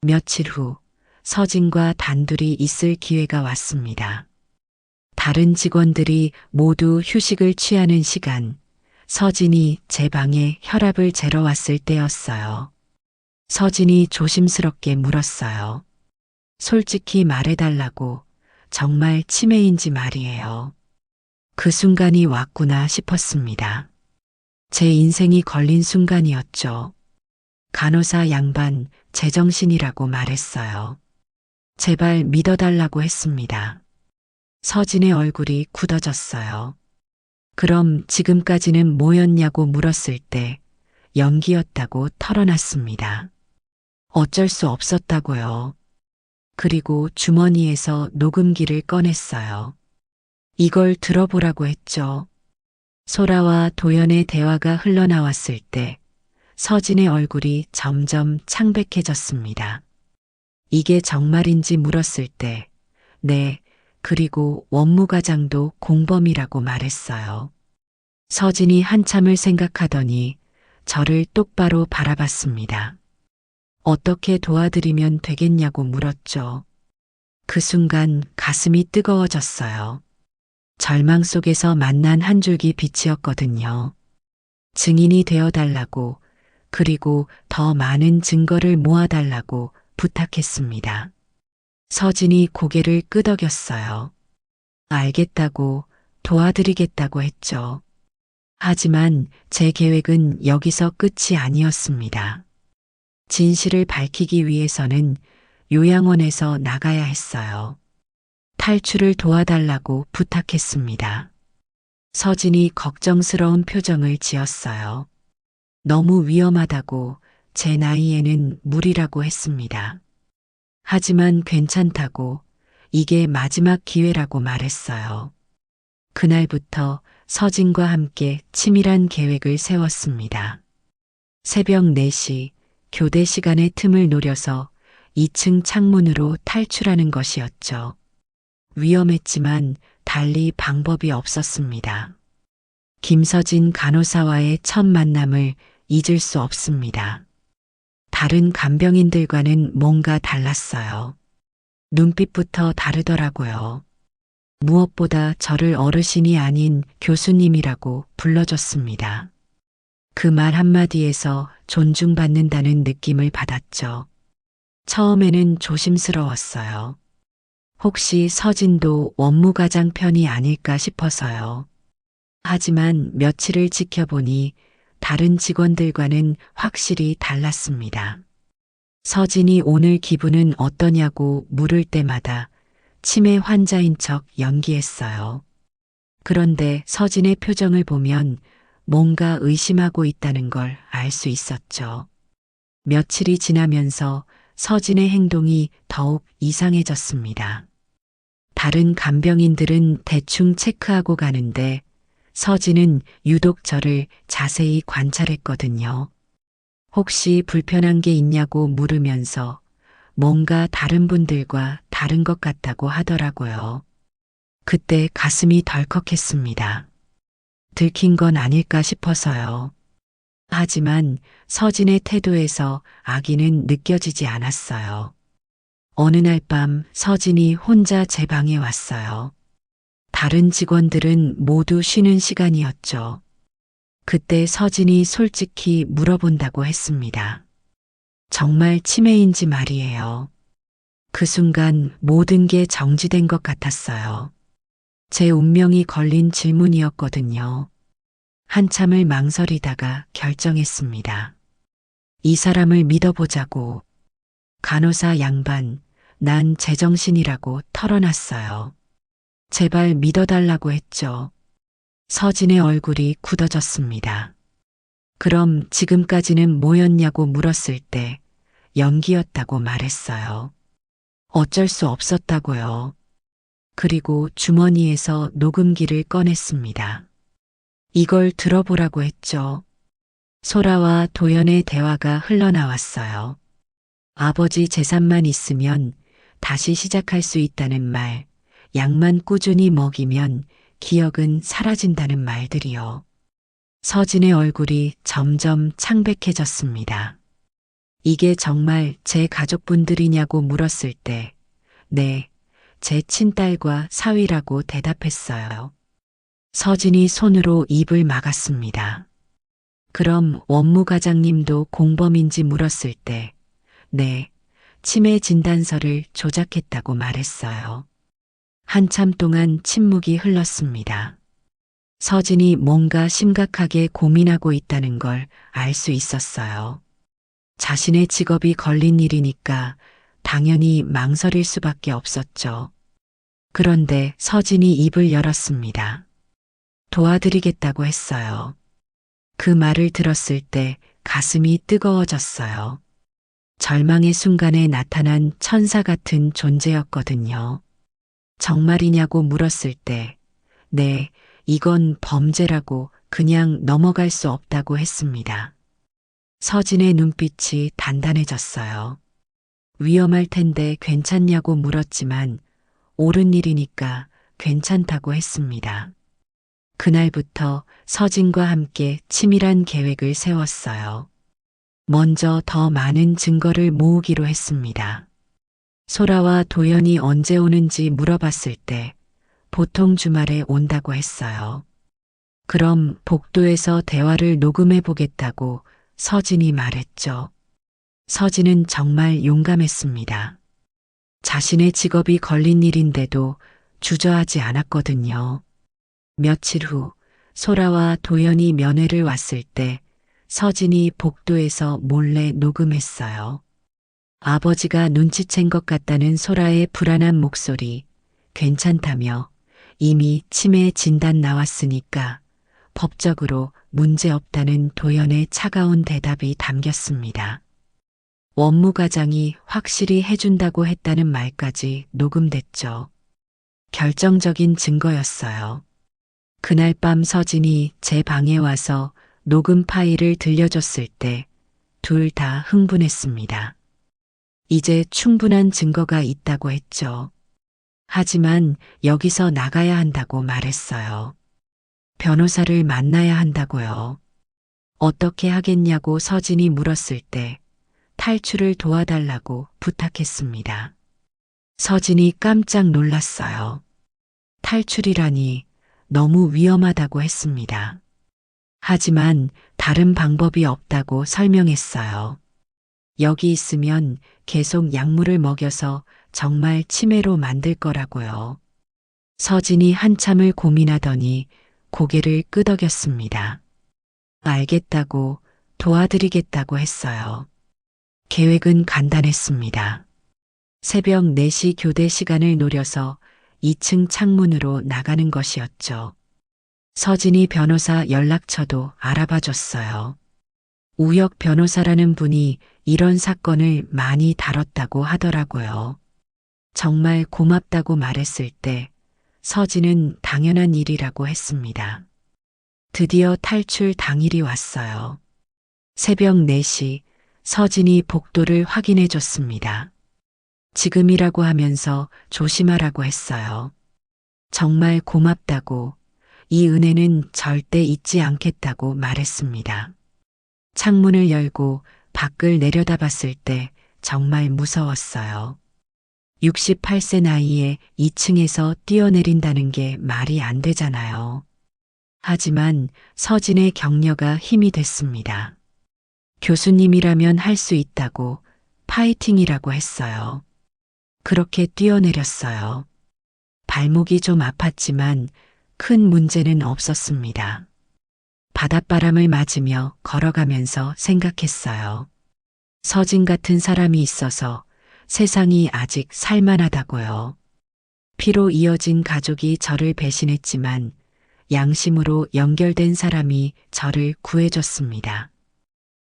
며칠 후 서진과 단둘이 있을 기회가 왔습니다. 다른 직원들이 모두 휴식을 취하는 시간, 서진이 제 방에 혈압을 재러 왔을 때였어요. 서진이 조심스럽게 물었어요. 솔직히 말해달라고. 정말 치매인지 말이에요. 그 순간이 왔구나 싶었습니다. 제 인생이 걸린 순간이었죠. 간호사 양반 제정신이라고 말했어요. 제발 믿어달라고 했습니다. 서진의 얼굴이 굳어졌어요. 그럼 지금까지는 뭐였냐고 물었을 때 연기였다고 털어놨습니다. 어쩔 수 없었다고요. 그리고 주머니에서 녹음기를 꺼냈어요. 이걸 들어보라고 했죠. 소라와 도연의 대화가 흘러나왔을 때 서진의 얼굴이 점점 창백해졌습니다. 이게 정말인지 물었을 때, 네, 그리고 원무과장도 공범이라고 말했어요. 서진이 한참을 생각하더니 저를 똑바로 바라봤습니다. 어떻게 도와드리면 되겠냐고 물었죠. 그 순간 가슴이 뜨거워졌어요. 절망 속에서 만난 한 줄기 빛이었거든요. 증인이 되어달라고, 그리고 더 많은 증거를 모아달라고 부탁했습니다. 서진이 고개를 끄덕였어요. 알겠다고, 도와드리겠다고 했죠. 하지만 제 계획은 여기서 끝이 아니었습니다. 진실을 밝히기 위해서는 요양원에서 나가야 했어요. 탈출을 도와달라고 부탁했습니다. 서진이 걱정스러운 표정을 지었어요. 너무 위험하다고, 제 나이에는 무리라고 했습니다. 하지만 괜찮다고, 이게 마지막 기회라고 말했어요. 그날부터 서진과 함께 치밀한 계획을 세웠습니다. 새벽 4시 교대 시간의 틈을 노려서 2층 창문으로 탈출하는 것이었죠. 위험했지만 달리 방법이 없었습니다. 김서진 간호사와의 첫 만남을 잊을 수 없습니다. 다른 간병인들과는 뭔가 달랐어요. 눈빛부터 다르더라고요. 무엇보다 저를 어르신이 아닌 교수님이라고 불러줬습니다. 그 말 한마디에서 존중받는다는 느낌을 받았죠. 처음에는 조심스러웠어요. 혹시 서진도 원무과장 편이 아닐까 싶어서요. 하지만 며칠을 지켜보니 다른 직원들과는 확실히 달랐습니다. 서진이 오늘 기분은 어떠냐고 물을 때마다 치매 환자인 척 연기했어요. 그런데 서진의 표정을 보면 뭔가 의심하고 있다는 걸 알 수 있었죠. 며칠이 지나면서 서진의 행동이 더욱 이상해졌습니다. 다른 간병인들은 대충 체크하고 가는데 서진은 유독 저를 자세히 관찰했거든요. 혹시 불편한 게 있냐고 물으면서 뭔가 다른 분들과 다른 것 같다고 하더라고요. 그때 가슴이 덜컥했습니다. 들킨 건 아닐까 싶어서요. 하지만 서진의 태도에서 악의는 느껴지지 않았어요. 어느 날 밤 서진이 혼자 제 방에 왔어요. 다른 직원들은 모두 쉬는 시간이었죠. 그때 서진이 솔직히 물어본다고 했습니다. 정말 치매인지 말이에요. 그 순간 모든 게 정지된 것 같았어요. 제 운명이 걸린 질문이었거든요. 한참을 망설이다가 결정했습니다. 이 사람을 믿어보자고. 간호사 양반, 난 제정신이라고 털어놨어요. 제발 믿어달라고 했죠. 서진의 얼굴이 굳어졌습니다. 그럼 지금까지는 뭐였냐고 물었을 때 연기였다고 말했어요. 어쩔 수 없었다고요. 그리고 주머니에서 녹음기를 꺼냈습니다. 이걸 들어보라고 했죠. 소라와 도연의 대화가 흘러나왔어요. 아버지 재산만 있으면 다시 시작할 수 있다는 말, 약만 꾸준히 먹이면 기억은 사라진다는 말들이요. 서진의 얼굴이 점점 창백해졌습니다. 이게 정말 제 가족분들이냐고 물었을 때, 네, 제 친딸과 사위라고 대답했어요. 서진이 손으로 입을 막았습니다. 그럼 원무과장님도 공범인지 물었을 때, 네, 치매 진단서를 조작했다고 말했어요. 한참 동안 침묵이 흘렀습니다. 서진이 뭔가 심각하게 고민하고 있다는 걸 알 수 있었어요. 자신의 직업이 걸린 일이니까 당연히 망설일 수밖에 없었죠. 그런데 서진이 입을 열었습니다. 도와드리겠다고 했어요. 그 말을 들었을 때 가슴이 뜨거워졌어요. 절망의 순간에 나타난 천사 같은 존재였거든요. 정말이냐고 물었을 때, 네, 이건 범죄라고 그냥 넘어갈 수 없다고 했습니다. 서진의 눈빛이 단단해졌어요. 위험할 텐데 괜찮냐고 물었지만 옳은 일이니까 괜찮다고 했습니다. 그날부터 서진과 함께 치밀한 계획을 세웠어요. 먼저 더 많은 증거를 모으기로 했습니다. 소라와 도연이 언제 오는지 물어봤을 때 보통 주말에 온다고 했어요. 그럼 복도에서 대화를 녹음해 보겠다고 서진이 말했죠. 서진은 정말 용감했습니다. 자신의 직업이 걸린 일인데도 주저하지 않았거든요. 며칠 후 소라와 도연이 면회를 왔을 때 서진이 복도에서 몰래 녹음했어요. 아버지가 눈치챈 것 같다는 소라의 불안한 목소리, 괜찮다며 이미 치매 진단 나왔으니까 법적으로 문제 없다는 도연의 차가운 대답이 담겼습니다. 원무과장이 확실히 해준다고 했다는 말까지 녹음됐죠. 결정적인 증거였어요. 그날 밤 서진이 제 방에 와서 녹음 파일을 들려줬을 때 둘 다 흥분했습니다. 이제 충분한 증거가 있다고 했죠. 하지만 여기서 나가야 한다고 말했어요. 변호사를 만나야 한다고요. 어떻게 하겠냐고 서진이 물었을 때 탈출을 도와달라고 부탁했습니다. 서진이 깜짝 놀랐어요. 탈출이라니 너무 위험하다고 했습니다. 하지만 다른 방법이 없다고 설명했어요. 여기 있으면 계속 약물을 먹여서 정말 치매로 만들 거라고요. 서진이 한참을 고민하더니 고개를 끄덕였습니다. 알겠다고 도와드리겠다고 했어요. 계획은 간단했습니다. 새벽 4시 교대 시간을 노려서 2층 창문으로 나가는 것이었죠. 서진이 변호사 연락처도 알아봐 줬어요. 우혁 변호사라는 분이 이런 사건을 많이 다뤘다고 하더라고요. 정말 고맙다고 말했을 때 서진은 당연한 일이라고 했습니다. 드디어 탈출 당일이 왔어요. 새벽 4시 서진이 복도를 확인해 줬습니다. 지금이라고 하면서 조심하라고 했어요. 정말 고맙다고, 이 은혜는 절대 잊지 않겠다고 말했습니다. 창문을 열고 밖을 내려다봤을 때 정말 무서웠어요. 68세 나이에 2층에서 뛰어내린다는 게 말이 안 되잖아요. 하지만 서진의 격려가 힘이 됐습니다. 교수님이라면 할 수 있다고 파이팅이라고 했어요. 그렇게 뛰어내렸어요. 발목이 좀 아팠지만 큰 문제는 없었습니다. 바닷바람을 맞으며 걸어가면서 생각했어요. 서진 같은 사람이 있어서 세상이 아직 살만하다고요. 피로 이어진 가족이 저를 배신했지만 양심으로 연결된 사람이 저를 구해줬습니다.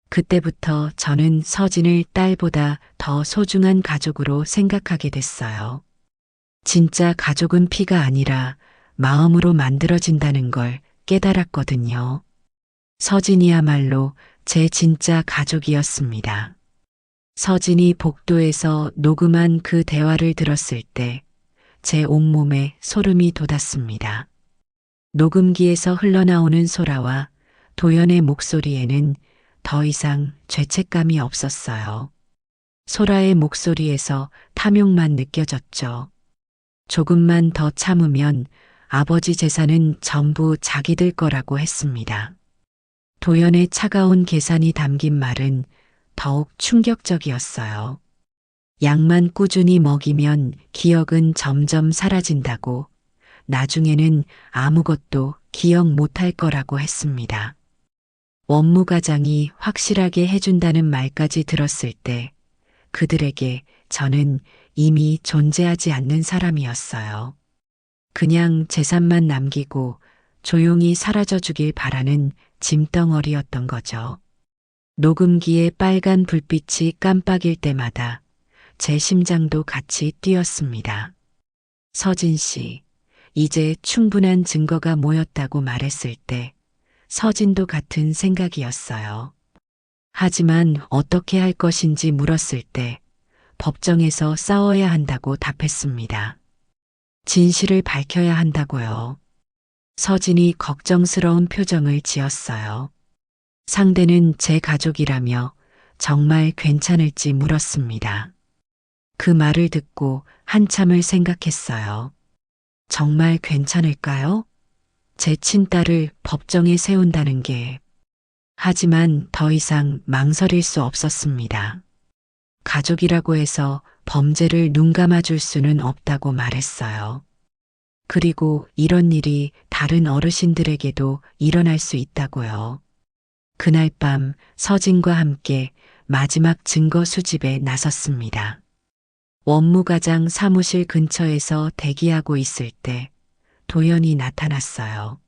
그때부터 저는 서진을 딸보다 더 소중한 가족으로 생각하게 됐어요. 진짜 가족은 피가 아니라 마음으로 만들어진다는 걸 깨달았거든요. 서진이야말로 제 진짜 가족이었습니다. 서진이 복도에서 녹음한 그 대화를 들었을 때 제 온몸에 소름이 돋았습니다. 녹음기에서 흘러나오는 소라와 도연의 목소리에는 더 이상 죄책감이 없었어요. 소라의 목소리에서 탐욕만 느껴졌죠. 조금만 더 참으면 아버지 재산은 전부 자기들 거라고 했습니다. 도연의 차가운 계산이 담긴 말은 더욱 충격적이었어요. 약만 꾸준히 먹이면 기억은 점점 사라진다고, 나중에는 아무것도 기억 못할 거라고 했습니다. 원무과장이 확실하게 해준다는 말까지 들었을 때 그들에게 저는 이미 존재하지 않는 사람이었어요. 그냥 재산만 남기고 조용히 사라져 주길 바라는 짐덩어리였던 거죠. 녹음기에 빨간 불빛이 깜빡일 때마다 제 심장도 같이 뛰었습니다. 서진 씨, 이제 충분한 증거가 모였다고 말했을 때 서진도 같은 생각이었어요. 하지만 어떻게 할 것인지 물었을 때 법정에서 싸워야 한다고 답했습니다. 진실을 밝혀야 한다고요. 서진이 걱정스러운 표정을 지었어요. 상대는 제 가족이라며 정말 괜찮을지 물었습니다. 그 말을 듣고 한참을 생각했어요. 정말 괜찮을까요? 제 친딸을 법정에 세운다는 게. 하지만 더 이상 망설일 수 없었습니다. 가족이라고 해서 범죄를 눈감아줄 수는 없다고 말했어요. 그리고 이런 일이 다른 어르신들에게도 일어날 수 있다고요. 그날 밤 서진과 함께 마지막 증거 수집에 나섰습니다. 원무과장 사무실 근처에서 대기하고 있을 때 도연이 나타났어요.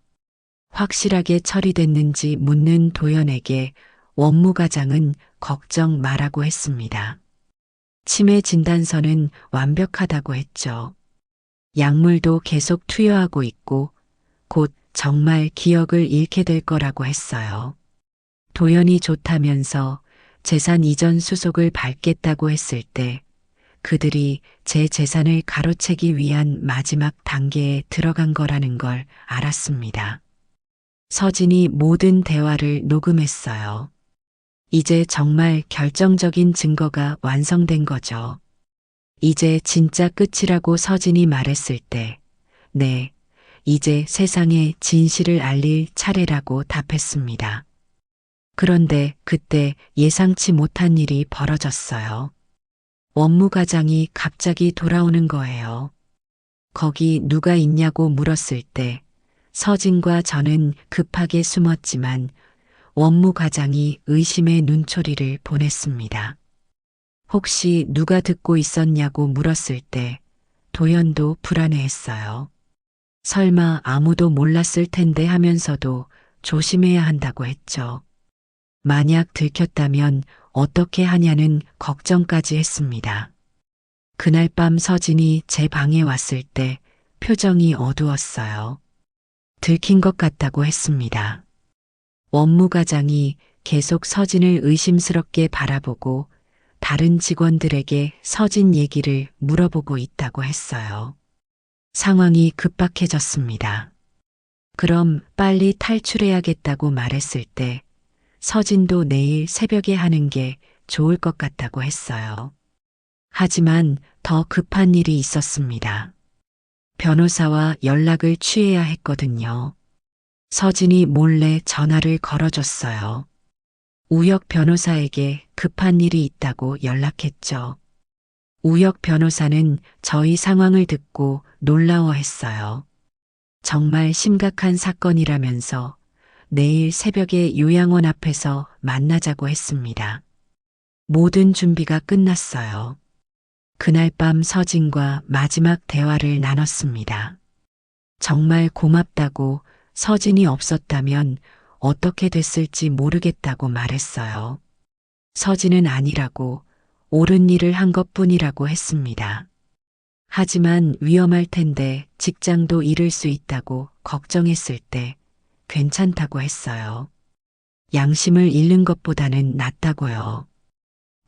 확실하게 처리됐는지 묻는 도연에게 원무과장은 걱정 말라고 했습니다. 치매 진단서는 완벽하다고 했죠. 약물도 계속 투여하고 있고 곧 정말 기억을 잃게 될 거라고 했어요. 도연이 좋다면서 재산 이전 수속을 밟겠다고 했을 때 그들이 제 재산을 가로채기 위한 마지막 단계에 들어간 거라는 걸 알았습니다. 서진이 모든 대화를 녹음했어요. 이제 정말 결정적인 증거가 완성된 거죠. 이제 진짜 끝이라고 서진이 말했을 때, 네, 이제 세상에 진실을 알릴 차례라고 답했습니다. 그런데 그때 예상치 못한 일이 벌어졌어요. 원무과장이 갑자기 돌아오는 거예요. 거기 누가 있냐고 물었을 때 서진과 저는 급하게 숨었지만 원무과장이 의심의 눈초리를 보냈습니다. 혹시 누가 듣고 있었냐고 물었을 때 도연도 불안해했어요. 설마 아무도 몰랐을 텐데 하면서도 조심해야 한다고 했죠. 만약 들켰다면 어떻게 하냐는 걱정까지 했습니다. 그날 밤 서진이 제 방에 왔을 때 표정이 어두웠어요. 들킨 것 같다고 했습니다. 원무과장이 계속 서진을 의심스럽게 바라보고 다른 직원들에게 서진 얘기를 물어보고 있다고 했어요. 상황이 급박해졌습니다. 그럼 빨리 탈출해야겠다고 말했을 때 서진도 내일 새벽에 하는 게 좋을 것 같다고 했어요. 하지만 더 급한 일이 있었습니다. 변호사와 연락을 취해야 했거든요. 서진이 몰래 전화를 걸어줬어요. 우혁 변호사에게 급한 일이 있다고 연락했죠. 우혁 변호사는 저희 상황을 듣고 놀라워했어요. 정말 심각한 사건이라면서 내일 새벽에 요양원 앞에서 만나자고 했습니다. 모든 준비가 끝났어요. 그날 밤 서진과 마지막 대화를 나눴습니다. 정말 고맙다고 서진이 없었다면 어떻게 됐을지 모르겠다고 말했어요. 서진은 아니라고 옳은 일을 한 것뿐이라고 했습니다. 하지만 위험할 텐데 직장도 잃을 수 있다고 걱정했을 때 괜찮다고 했어요. 양심을 잃는 것보다는 낫다고요.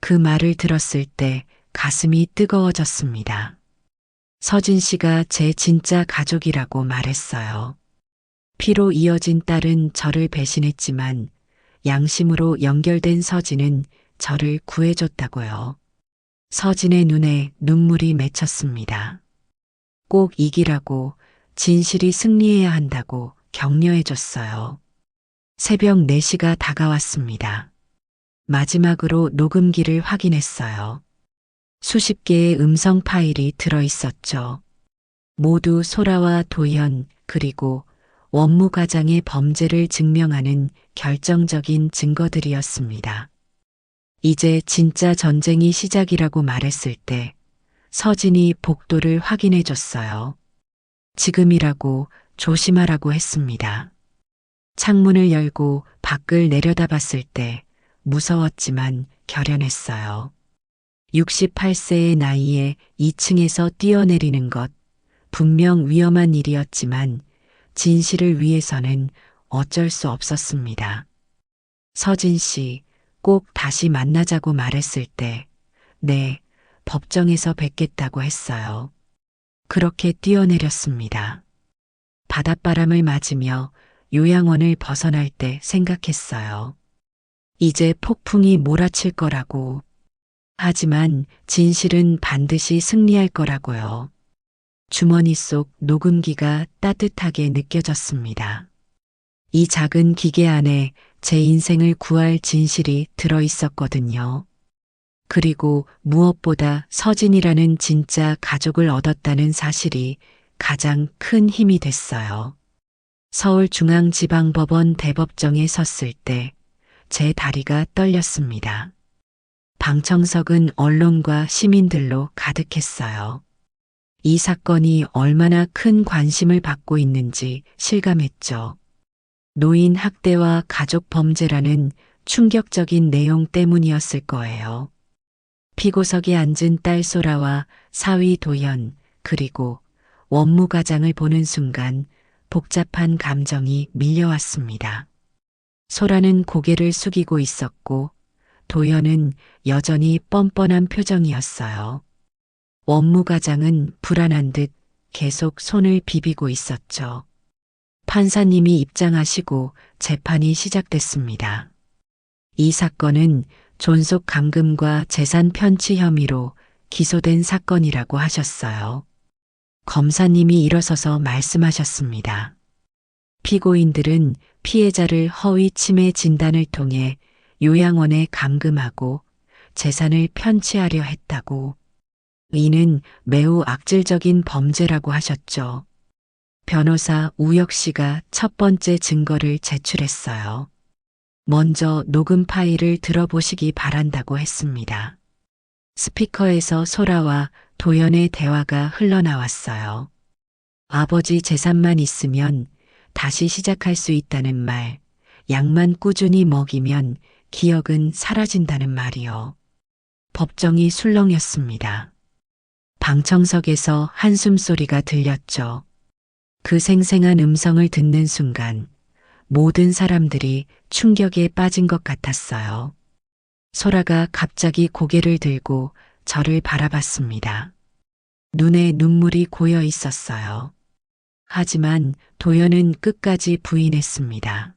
그 말을 들었을 때 가슴이 뜨거워졌습니다. 서진 씨가 제 진짜 가족이라고 말했어요. 피로 이어진 딸은 저를 배신했지만 양심으로 연결된 서진은 저를 구해줬다고요. 서진의 눈에 눈물이 맺혔습니다. 꼭 이기라고 진실이 승리해야 한다고 격려해줬어요. 새벽 4시가 다가왔습니다. 마지막으로 녹음기를 확인했어요. 수십 개의 음성 파일이 들어있었죠. 모두 소라와 도연 그리고 원무과장의 범죄를 증명하는 결정적인 증거들이었습니다. 이제 진짜 전쟁이 시작이라고 말했을 때 서진이 복도를 확인해 줬어요. 지금이라고 조심하라고 했습니다. 창문을 열고 밖을 내려다봤을 때 무서웠지만 결연했어요. 68세의 나이에 2층에서 뛰어내리는 것, 분명 위험한 일이었지만 진실을 위해서는 어쩔 수 없었습니다. 서진 씨, 꼭 다시 만나자고 말했을 때, 네, 법정에서 뵙겠다고 했어요. 그렇게 뛰어내렸습니다. 바닷바람을 맞으며 요양원을 벗어날 때 생각했어요. 이제 폭풍이 몰아칠 거라고. 하지만 진실은 반드시 승리할 거라고요. 주머니 속 녹음기가 따뜻하게 느껴졌습니다. 이 작은 기계 안에 제 인생을 구할 진실이 들어 있었거든요. 그리고 무엇보다 서진이라는 진짜 가족을 얻었다는 사실이 가장 큰 힘이 됐어요. 서울중앙지방법원 대법정에 섰을 때 제 다리가 떨렸습니다. 방청석은 언론과 시민들로 가득했어요. 이 사건이 얼마나 큰 관심을 받고 있는지 실감했죠. 노인 학대와 가족 범죄라는 충격적인 내용 때문이었을 거예요. 피고석에 앉은 딸 소라와 사위 도연, 그리고 원무과장을 보는 순간 복잡한 감정이 밀려왔습니다. 소라는 고개를 숙이고 있었고 도연은 여전히 뻔뻔한 표정이었어요. 원무과장은 불안한 듯 계속 손을 비비고 있었죠. 판사님이 입장하시고 재판이 시작됐습니다. 이 사건은 존속 감금과 재산 편취 혐의로 기소된 사건이라고 하셨어요. 검사님이 일어서서 말씀하셨습니다. 피고인들은 피해자를 허위 치매 진단을 통해 요양원에 감금하고 재산을 편취하려 했다고. 이는 매우 악질적인 범죄라고 하셨죠. 변호사 우혁 씨가 첫 번째 증거를 제출했어요. 먼저 녹음 파일을 들어보시기 바란다고 했습니다. 스피커에서 소라와 도연의 대화가 흘러나왔어요. 아버지 재산만 있으면 다시 시작할 수 있다는 말, 약만 꾸준히 먹이면 기억은 사라진다는 말이요. 법정이 술렁였습니다. 방청석에서 한숨소리가 들렸죠. 그 생생한 음성을 듣는 순간 모든 사람들이 충격에 빠진 것 같았어요. 소라가 갑자기 고개를 들고 저를 바라봤습니다. 눈에 눈물이 고여 있었어요. 하지만 도연은 끝까지 부인했습니다.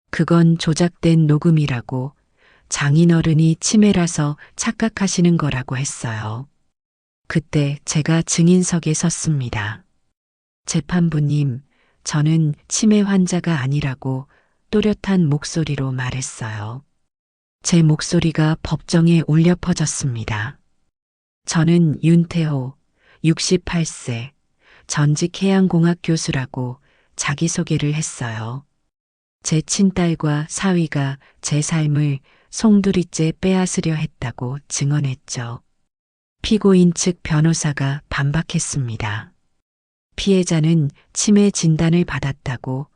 그건 조작된 녹음이라고, 장인어른이 치매라서 착각하시는 거라고 했어요. 그때 제가 증인석에 섰습니다. 재판부님, 저는 치매 환자가 아니라고 또렷한 목소리로 말했어요. 제 목소리가 법정에 울려 퍼졌습니다. 저는 윤태호, 68세, 전직 해양공학 교수라고 자기소개를 했어요. 제 친딸과 사위가 제 삶을 송두리째 빼앗으려 했다고 증언했죠. 피고인 측 변호사가 반박했습니다. 피해자는 치매 진단을 받았다고,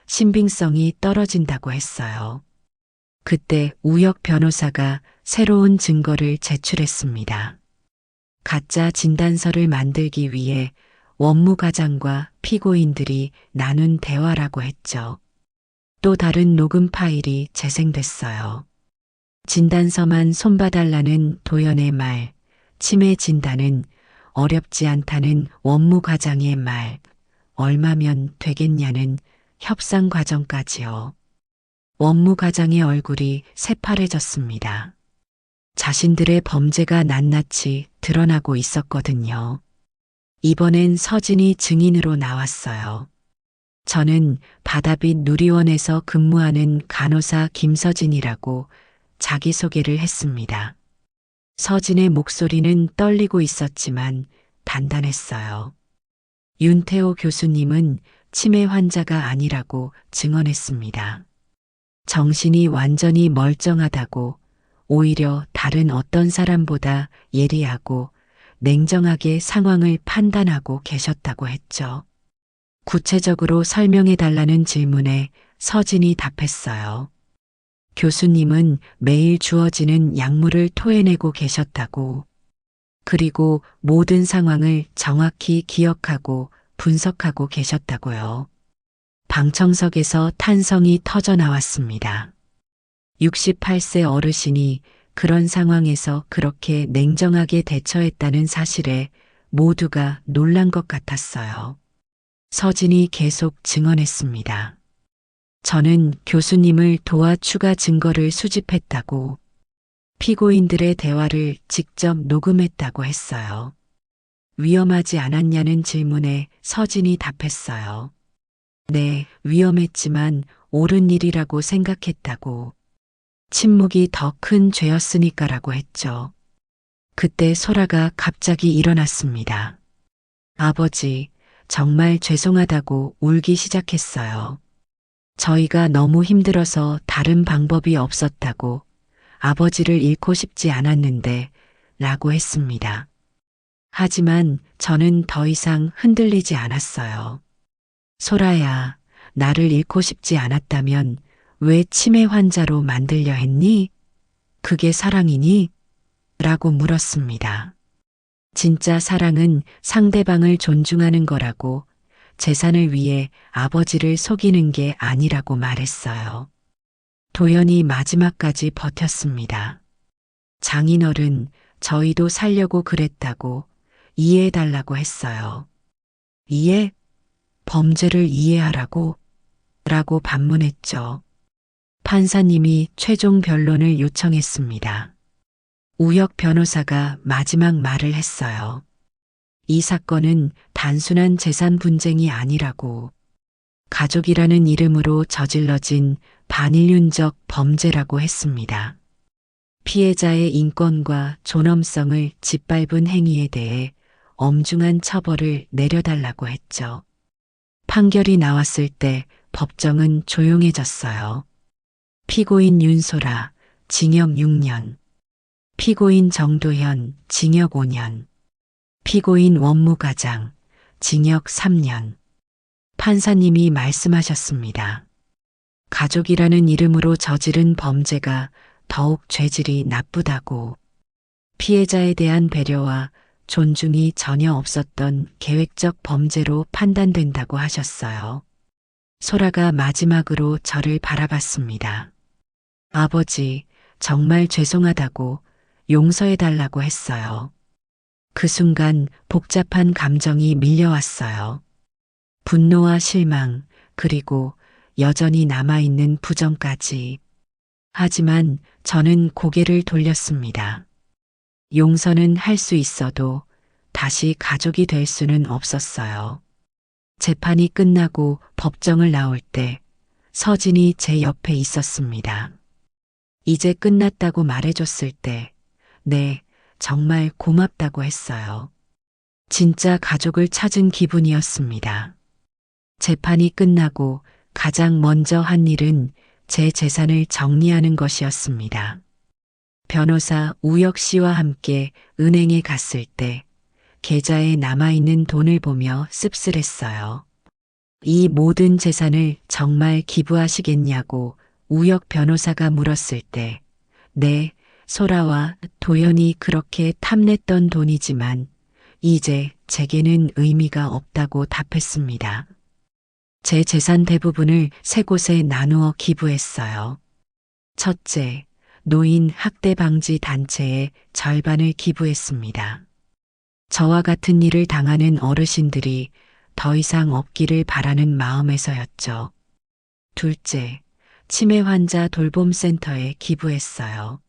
신빙성이 떨어진다고 했어요. 그때 우혁 변호사가 새로운 증거를 제출했습니다. 가짜 진단서를 만들기 위해 원무과장과 피고인들이 나눈 대화라고 했죠. 또 다른 녹음 파일이 재생됐어요. 진단서만 손봐달라는 도연의 말, 치매 진단은 어렵지 않다는 원무과장의 말, 얼마면 되겠냐는 협상 과정까지요. 원무과장의 얼굴이 새파래졌습니다. 자신들의 범죄가 낱낱이 드러나고 있었거든요. 이번엔 서진이 증인으로 나왔어요. 저는 바다빛 누리원에서 근무하는 간호사 김서진이라고 자기소개를 했습니다. 서진의 목소리는 떨리고 있었지만 단단했어요. 윤태호 교수님은 치매 환자가 아니라고 증언했습니다. 정신이 완전히 멀쩡하다고, 오히려 다른 어떤 사람보다 예리하고 냉정하게 상황을 판단하고 계셨다고 했죠. 구체적으로 설명해 달라는 질문에 서진이 답했어요. 교수님은 매일 주어지는 약물을 토해내고 계셨다고, 그리고 모든 상황을 정확히 기억하고 분석하고 계셨다고요. 방청석에서 탄성이 터져 나왔습니다. 68세 어르신이 그런 상황에서 그렇게 냉정하게 대처했다는 사실에 모두가 놀란 것 같았어요. 서진이 계속 증언했습니다. 저는 교수님을 도와 추가 증거를 수집했다고, 피고인들의 대화를 직접 녹음했다고 했어요. 위험하지 않았냐는 질문에 서진이 답했어요. 네, 위험했지만 옳은 일이라고 생각했다고. 침묵이 더 큰 죄였으니까라고 했죠. 그때 소라가 갑자기 일어났습니다. 아버지, 정말 죄송하다고 울기 시작했어요. 저희가 너무 힘들어서 다른 방법이 없었다고, 아버지를 잃고 싶지 않았는데 라고 했습니다. 하지만 저는 더 이상 흔들리지 않았어요. 소라야, 나를 잃고 싶지 않았다면 왜 치매 환자로 만들려 했니? 그게 사랑이니? 라고 물었습니다. 진짜 사랑은 상대방을 존중하는 거라고, 재산을 위해 아버지를 속이는 게 아니라고 말했어요. 도연이 마지막까지 버텼습니다. 장인어른, 저희도 살려고 그랬다고 이해해달라고 했어요. 이해? 범죄를 이해하라고? 라고 반문했죠. 판사님이 최종 변론을 요청했습니다. 우혁 변호사가 마지막 말을 했어요. 이 사건은 단순한 재산 분쟁이 아니라고, 가족이라는 이름으로 저질러진 반인륜적 범죄라고 했습니다. 피해자의 인권과 존엄성을 짓밟은 행위에 대해 엄중한 처벌을 내려달라고 했죠. 판결이 나왔을 때 법정은 조용해졌어요. 피고인 윤소라, 징역 6년. 피고인 정도현, 징역 5년. 피고인 원무가장, 징역 3년. 판사님이 말씀하셨습니다. 가족이라는 이름으로 저지른 범죄가 더욱 죄질이 나쁘다고, 피해자에 대한 배려와 존중이 전혀 없었던 계획적 범죄로 판단된다고 하셨어요. 소라가 마지막으로 저를 바라봤습니다. 아버지, 정말 죄송하다고 용서해달라고 했어요. 그 순간 복잡한 감정이 밀려왔어요. 분노와 실망, 그리고 여전히 남아있는 부정까지. 하지만 저는 고개를 돌렸습니다. 용서는 할 수 있어도 다시 가족이 될 수는 없었어요. 재판이 끝나고 법정을 나올 때 서진이 제 옆에 있었습니다. 이제 끝났다고 말해줬을 때, 네, 정말 고맙다고 했어요. 진짜 가족을 찾은 기분이었습니다. 재판이 끝나고 가장 먼저 한 일은 제 재산을 정리하는 것이었습니다. 변호사 우혁 씨와 함께 은행에 갔을 때 계좌에 남아있는 돈을 보며 씁쓸했어요. 이 모든 재산을 정말 기부하시겠냐고 우혁 변호사가 물었을 때, 네, 소라와 도연이 그렇게 탐냈던 돈이지만 이제 제게는 의미가 없다고 답했습니다. 제 재산 대부분을 세 곳에 나누어 기부했어요. 첫째, 노인 학대 방지 단체에 절반을 기부했습니다. 저와 같은 일을 당하는 어르신들이 더 이상 없기를 바라는 마음에서였죠. 둘째, 치매 환자 돌봄센터에 기부했어요.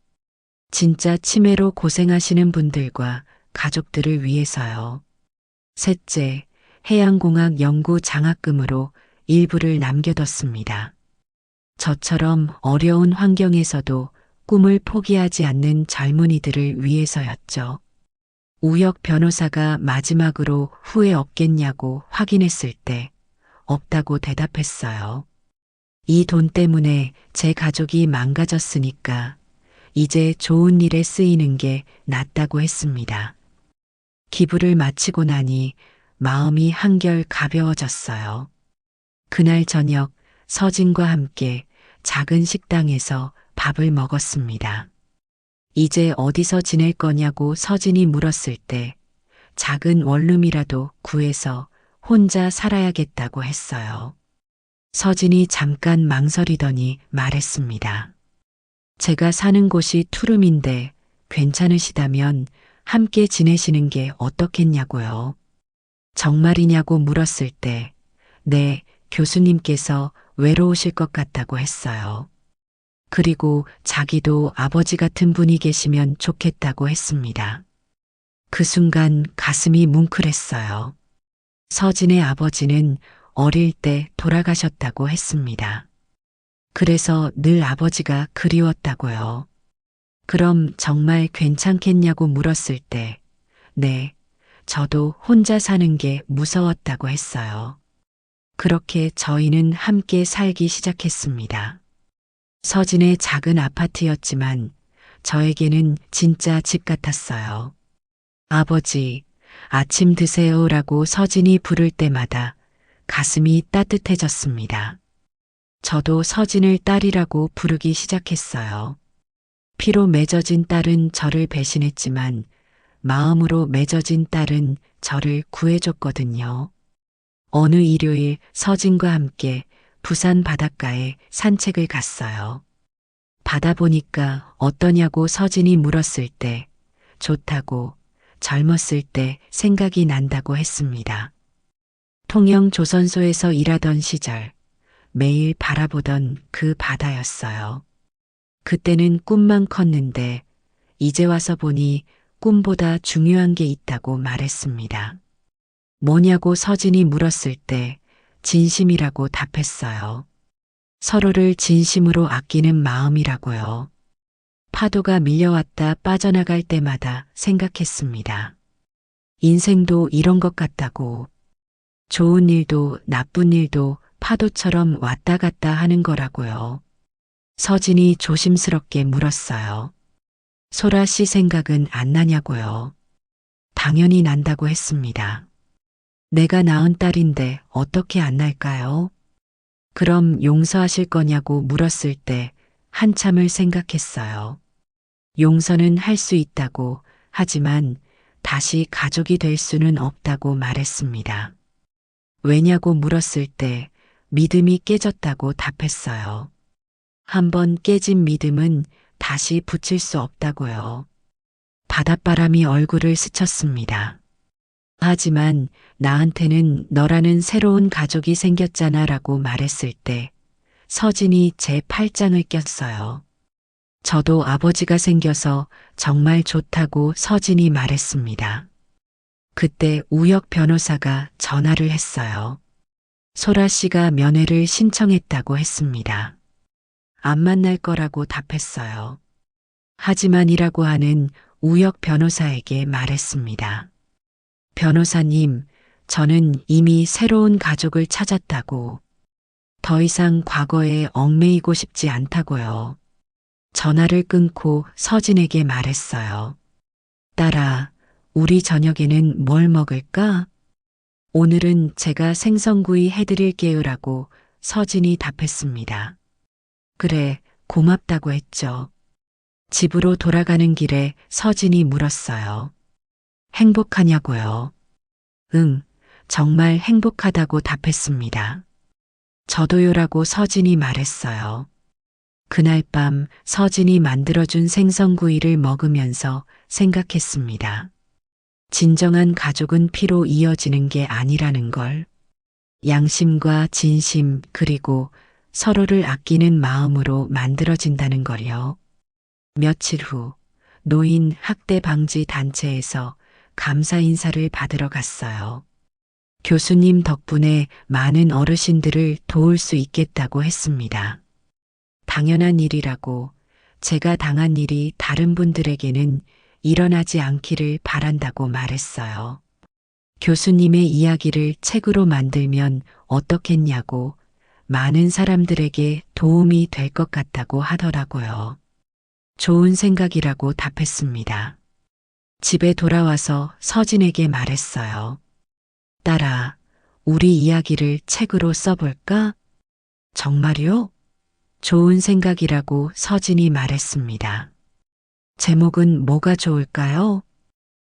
진짜 치매로 고생하시는 분들과 가족들을 위해서요. 셋째, 해양공학 연구 장학금으로 일부를 남겨뒀습니다. 저처럼 어려운 환경에서도 꿈을 포기하지 않는 젊은이들을 위해서였죠. 우혁 변호사가 마지막으로 후회 없겠냐고 확인했을 때 없다고 대답했어요. 이 돈 때문에 제 가족이 망가졌으니까 이제 좋은 일에 쓰이는 게 낫다고 했습니다. 기부를 마치고 나니 마음이 한결 가벼워졌어요. 그날 저녁 서진과 함께 작은 식당에서 밥을 먹었습니다. 이제 어디서 지낼 거냐고 서진이 물었을 때 작은 원룸이라도 구해서 혼자 살아야겠다고 했어요. 서진이 잠깐 망설이더니 말했습니다. 제가 사는 곳이 투룸인데 괜찮으시다면 함께 지내시는 게 어떻겠냐고요. 정말이냐고 물었을 때, 네, 교수님께서 외로우실 것 같다고 했어요. 그리고 자기도 아버지 같은 분이 계시면 좋겠다고 했습니다. 그 순간 가슴이 뭉클했어요. 서진의 아버지는 어릴 때 돌아가셨다고 했습니다. 그래서 늘 아버지가 그리웠다고요. 그럼 정말 괜찮겠냐고 물었을 때, 네, 저도 혼자 사는 게 무서웠다고 했어요. 그렇게 저희는 함께 살기 시작했습니다. 서진의 작은 아파트였지만 저에게는 진짜 집 같았어요. 아버지, 아침 드세요라고 서진이 부를 때마다 가슴이 따뜻해졌습니다. 저도 서진을 딸이라고 부르기 시작했어요. 피로 맺어진 딸은 저를 배신했지만 마음으로 맺어진 딸은 저를 구해줬거든요. 어느 일요일 서진과 함께 부산 바닷가에 산책을 갔어요. 바다 보니까 어떠냐고 서진이 물었을 때 좋다고, 젊었을 때 생각이 난다고 했습니다. 통영 조선소에서 일하던 시절 매일 바라보던 그 바다였어요. 그때는 꿈만 컸는데 이제 와서 보니 꿈보다 중요한 게 있다고 말했습니다. 뭐냐고 서진이 물었을 때 진심이라고 답했어요. 서로를 진심으로 아끼는 마음이라고요. 파도가 밀려왔다 빠져나갈 때마다 생각했습니다. 인생도 이런 것 같다고. 좋은 일도 나쁜 일도 파도처럼 왔다 갔다 하는 거라고요. 서진이 조심스럽게 물었어요. 소라 씨 생각은 안 나냐고요. 당연히 난다고 했습니다. 내가 낳은 딸인데 어떻게 안 날까요? 그럼 용서하실 거냐고 물었을 때 한참을 생각했어요. 용서는 할 수 있다고, 하지만 다시 가족이 될 수는 없다고 말했습니다. 왜냐고 물었을 때 믿음이 깨졌다고 답했어요. 한번 깨진 믿음은 다시 붙일 수 없다고요. 바닷바람이 얼굴을 스쳤습니다. 하지만 나한테는 너라는 새로운 가족이 생겼잖아 라고 말했을 때 서진이 제 팔짱을 꼈어요. 저도 아버지가 생겨서 정말 좋다고 서진이 말했습니다. 그때 우혁 변호사가 전화를 했어요. 소라 씨가 면회를 신청했다고 했습니다. 안 만날 거라고 답했어요. 하지만이라고 하는 우혁 변호사에게 말했습니다. 변호사님, 저는 이미 새로운 가족을 찾았다고. 더 이상 과거에 얽매이고 싶지 않다고요. 전화를 끊고 서진에게 말했어요. 딸아, 우리 저녁에는 뭘 먹을까? 오늘은 제가 생선구이 해드릴게요라고 서진이 답했습니다. 그래, 고맙다고 했죠. 집으로 돌아가는 길에 서진이 물었어요. 행복하냐고요? 응, 정말 행복하다고 답했습니다. 저도요라고 서진이 말했어요. 그날 밤 서진이 만들어준 생선구이를 먹으면서 생각했습니다. 진정한 가족은 피로 이어지는 게 아니라는 걸. 양심과 진심 그리고 서로를 아끼는 마음으로 만들어진다는 걸요. 며칠 후 노인 학대 방지 단체에서 감사 인사를 받으러 갔어요. 교수님 덕분에 많은 어르신들을 도울 수 있겠다고 했습니다. 당연한 일이라고, 제가 당한 일이 다른 분들에게는 일어나지 않기를 바란다고 말했어요. 교수님의 이야기를 책으로 만들면 어떻겠냐고, 많은 사람들에게 도움이 될 것 같다고 하더라고요. 좋은 생각이라고 답했습니다. 집에 돌아와서 서진에게 말했어요. 딸아, 우리 이야기를 책으로 써볼까? 정말요? 좋은 생각이라고 서진이 말했습니다. 제목은 뭐가 좋을까요?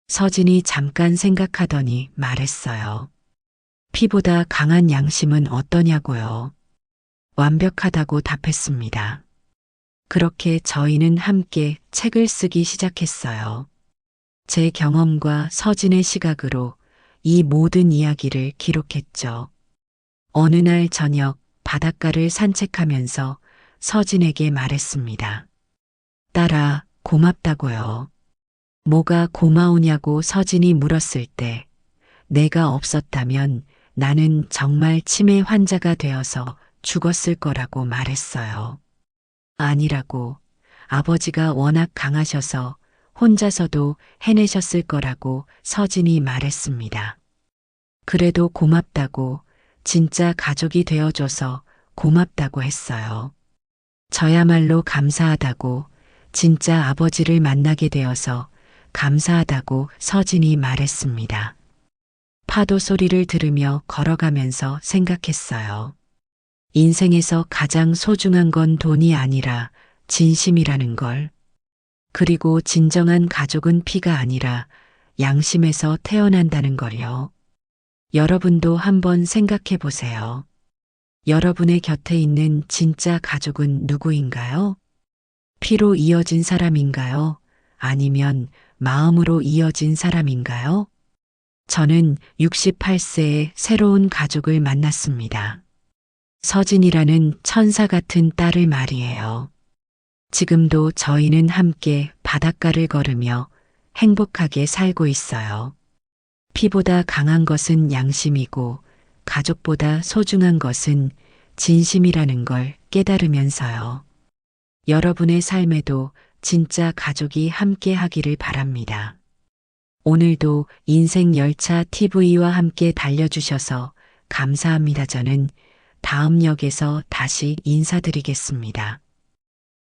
서진이 잠깐 생각하더니 말했어요. 피보다 강한 양심은 어떠냐고요? 완벽하다고 답했습니다. 그렇게 저희는 함께 책을 쓰기 시작했어요. 제 경험과 서진의 시각으로 이 모든 이야기를 기록했죠. 어느 날 저녁 바닷가를 산책하면서 서진에게 말했습니다. 딸아, 고맙다고요. 뭐가 고마우냐고 서진이 물었을 때 내가 없었다면 나는 정말 치매 환자가 되어서 죽었을 거라고 말했어요. 아니라고, 아버지가 워낙 강하셔서 혼자서도 해내셨을 거라고 서진이 말했습니다. 그래도 고맙다고, 진짜 가족이 되어줘서 고맙다고 했어요. 저야말로 감사하다고, 진짜 아버지를 만나게 되어서 감사하다고 서진이 말했습니다. 파도 소리를 들으며 걸어가면서 생각했어요. 인생에서 가장 소중한 건 돈이 아니라 진심이라는 걸. 그리고 진정한 가족은 피가 아니라 양심에서 태어난다는 걸요. 여러분도 한번 생각해 보세요. 여러분의 곁에 있는 진짜 가족은 누구인가요? 피로 이어진 사람인가요? 아니면 마음으로 이어진 사람인가요? 저는 68세에 새로운 가족을 만났습니다. 서진이라는 천사 같은 딸을 말이에요. 지금도 저희는 함께 바닷가를 걸으며 행복하게 살고 있어요. 피보다 강한 것은 양심이고 가족보다 소중한 것은 진심이라는 걸 깨달으면서요. 여러분의 삶에도 진짜 가족이 함께 하기를 바랍니다. 오늘도 인생 열차 TV와 함께 달려주셔서 감사합니다. 저는 다음 역에서 다시 인사드리겠습니다.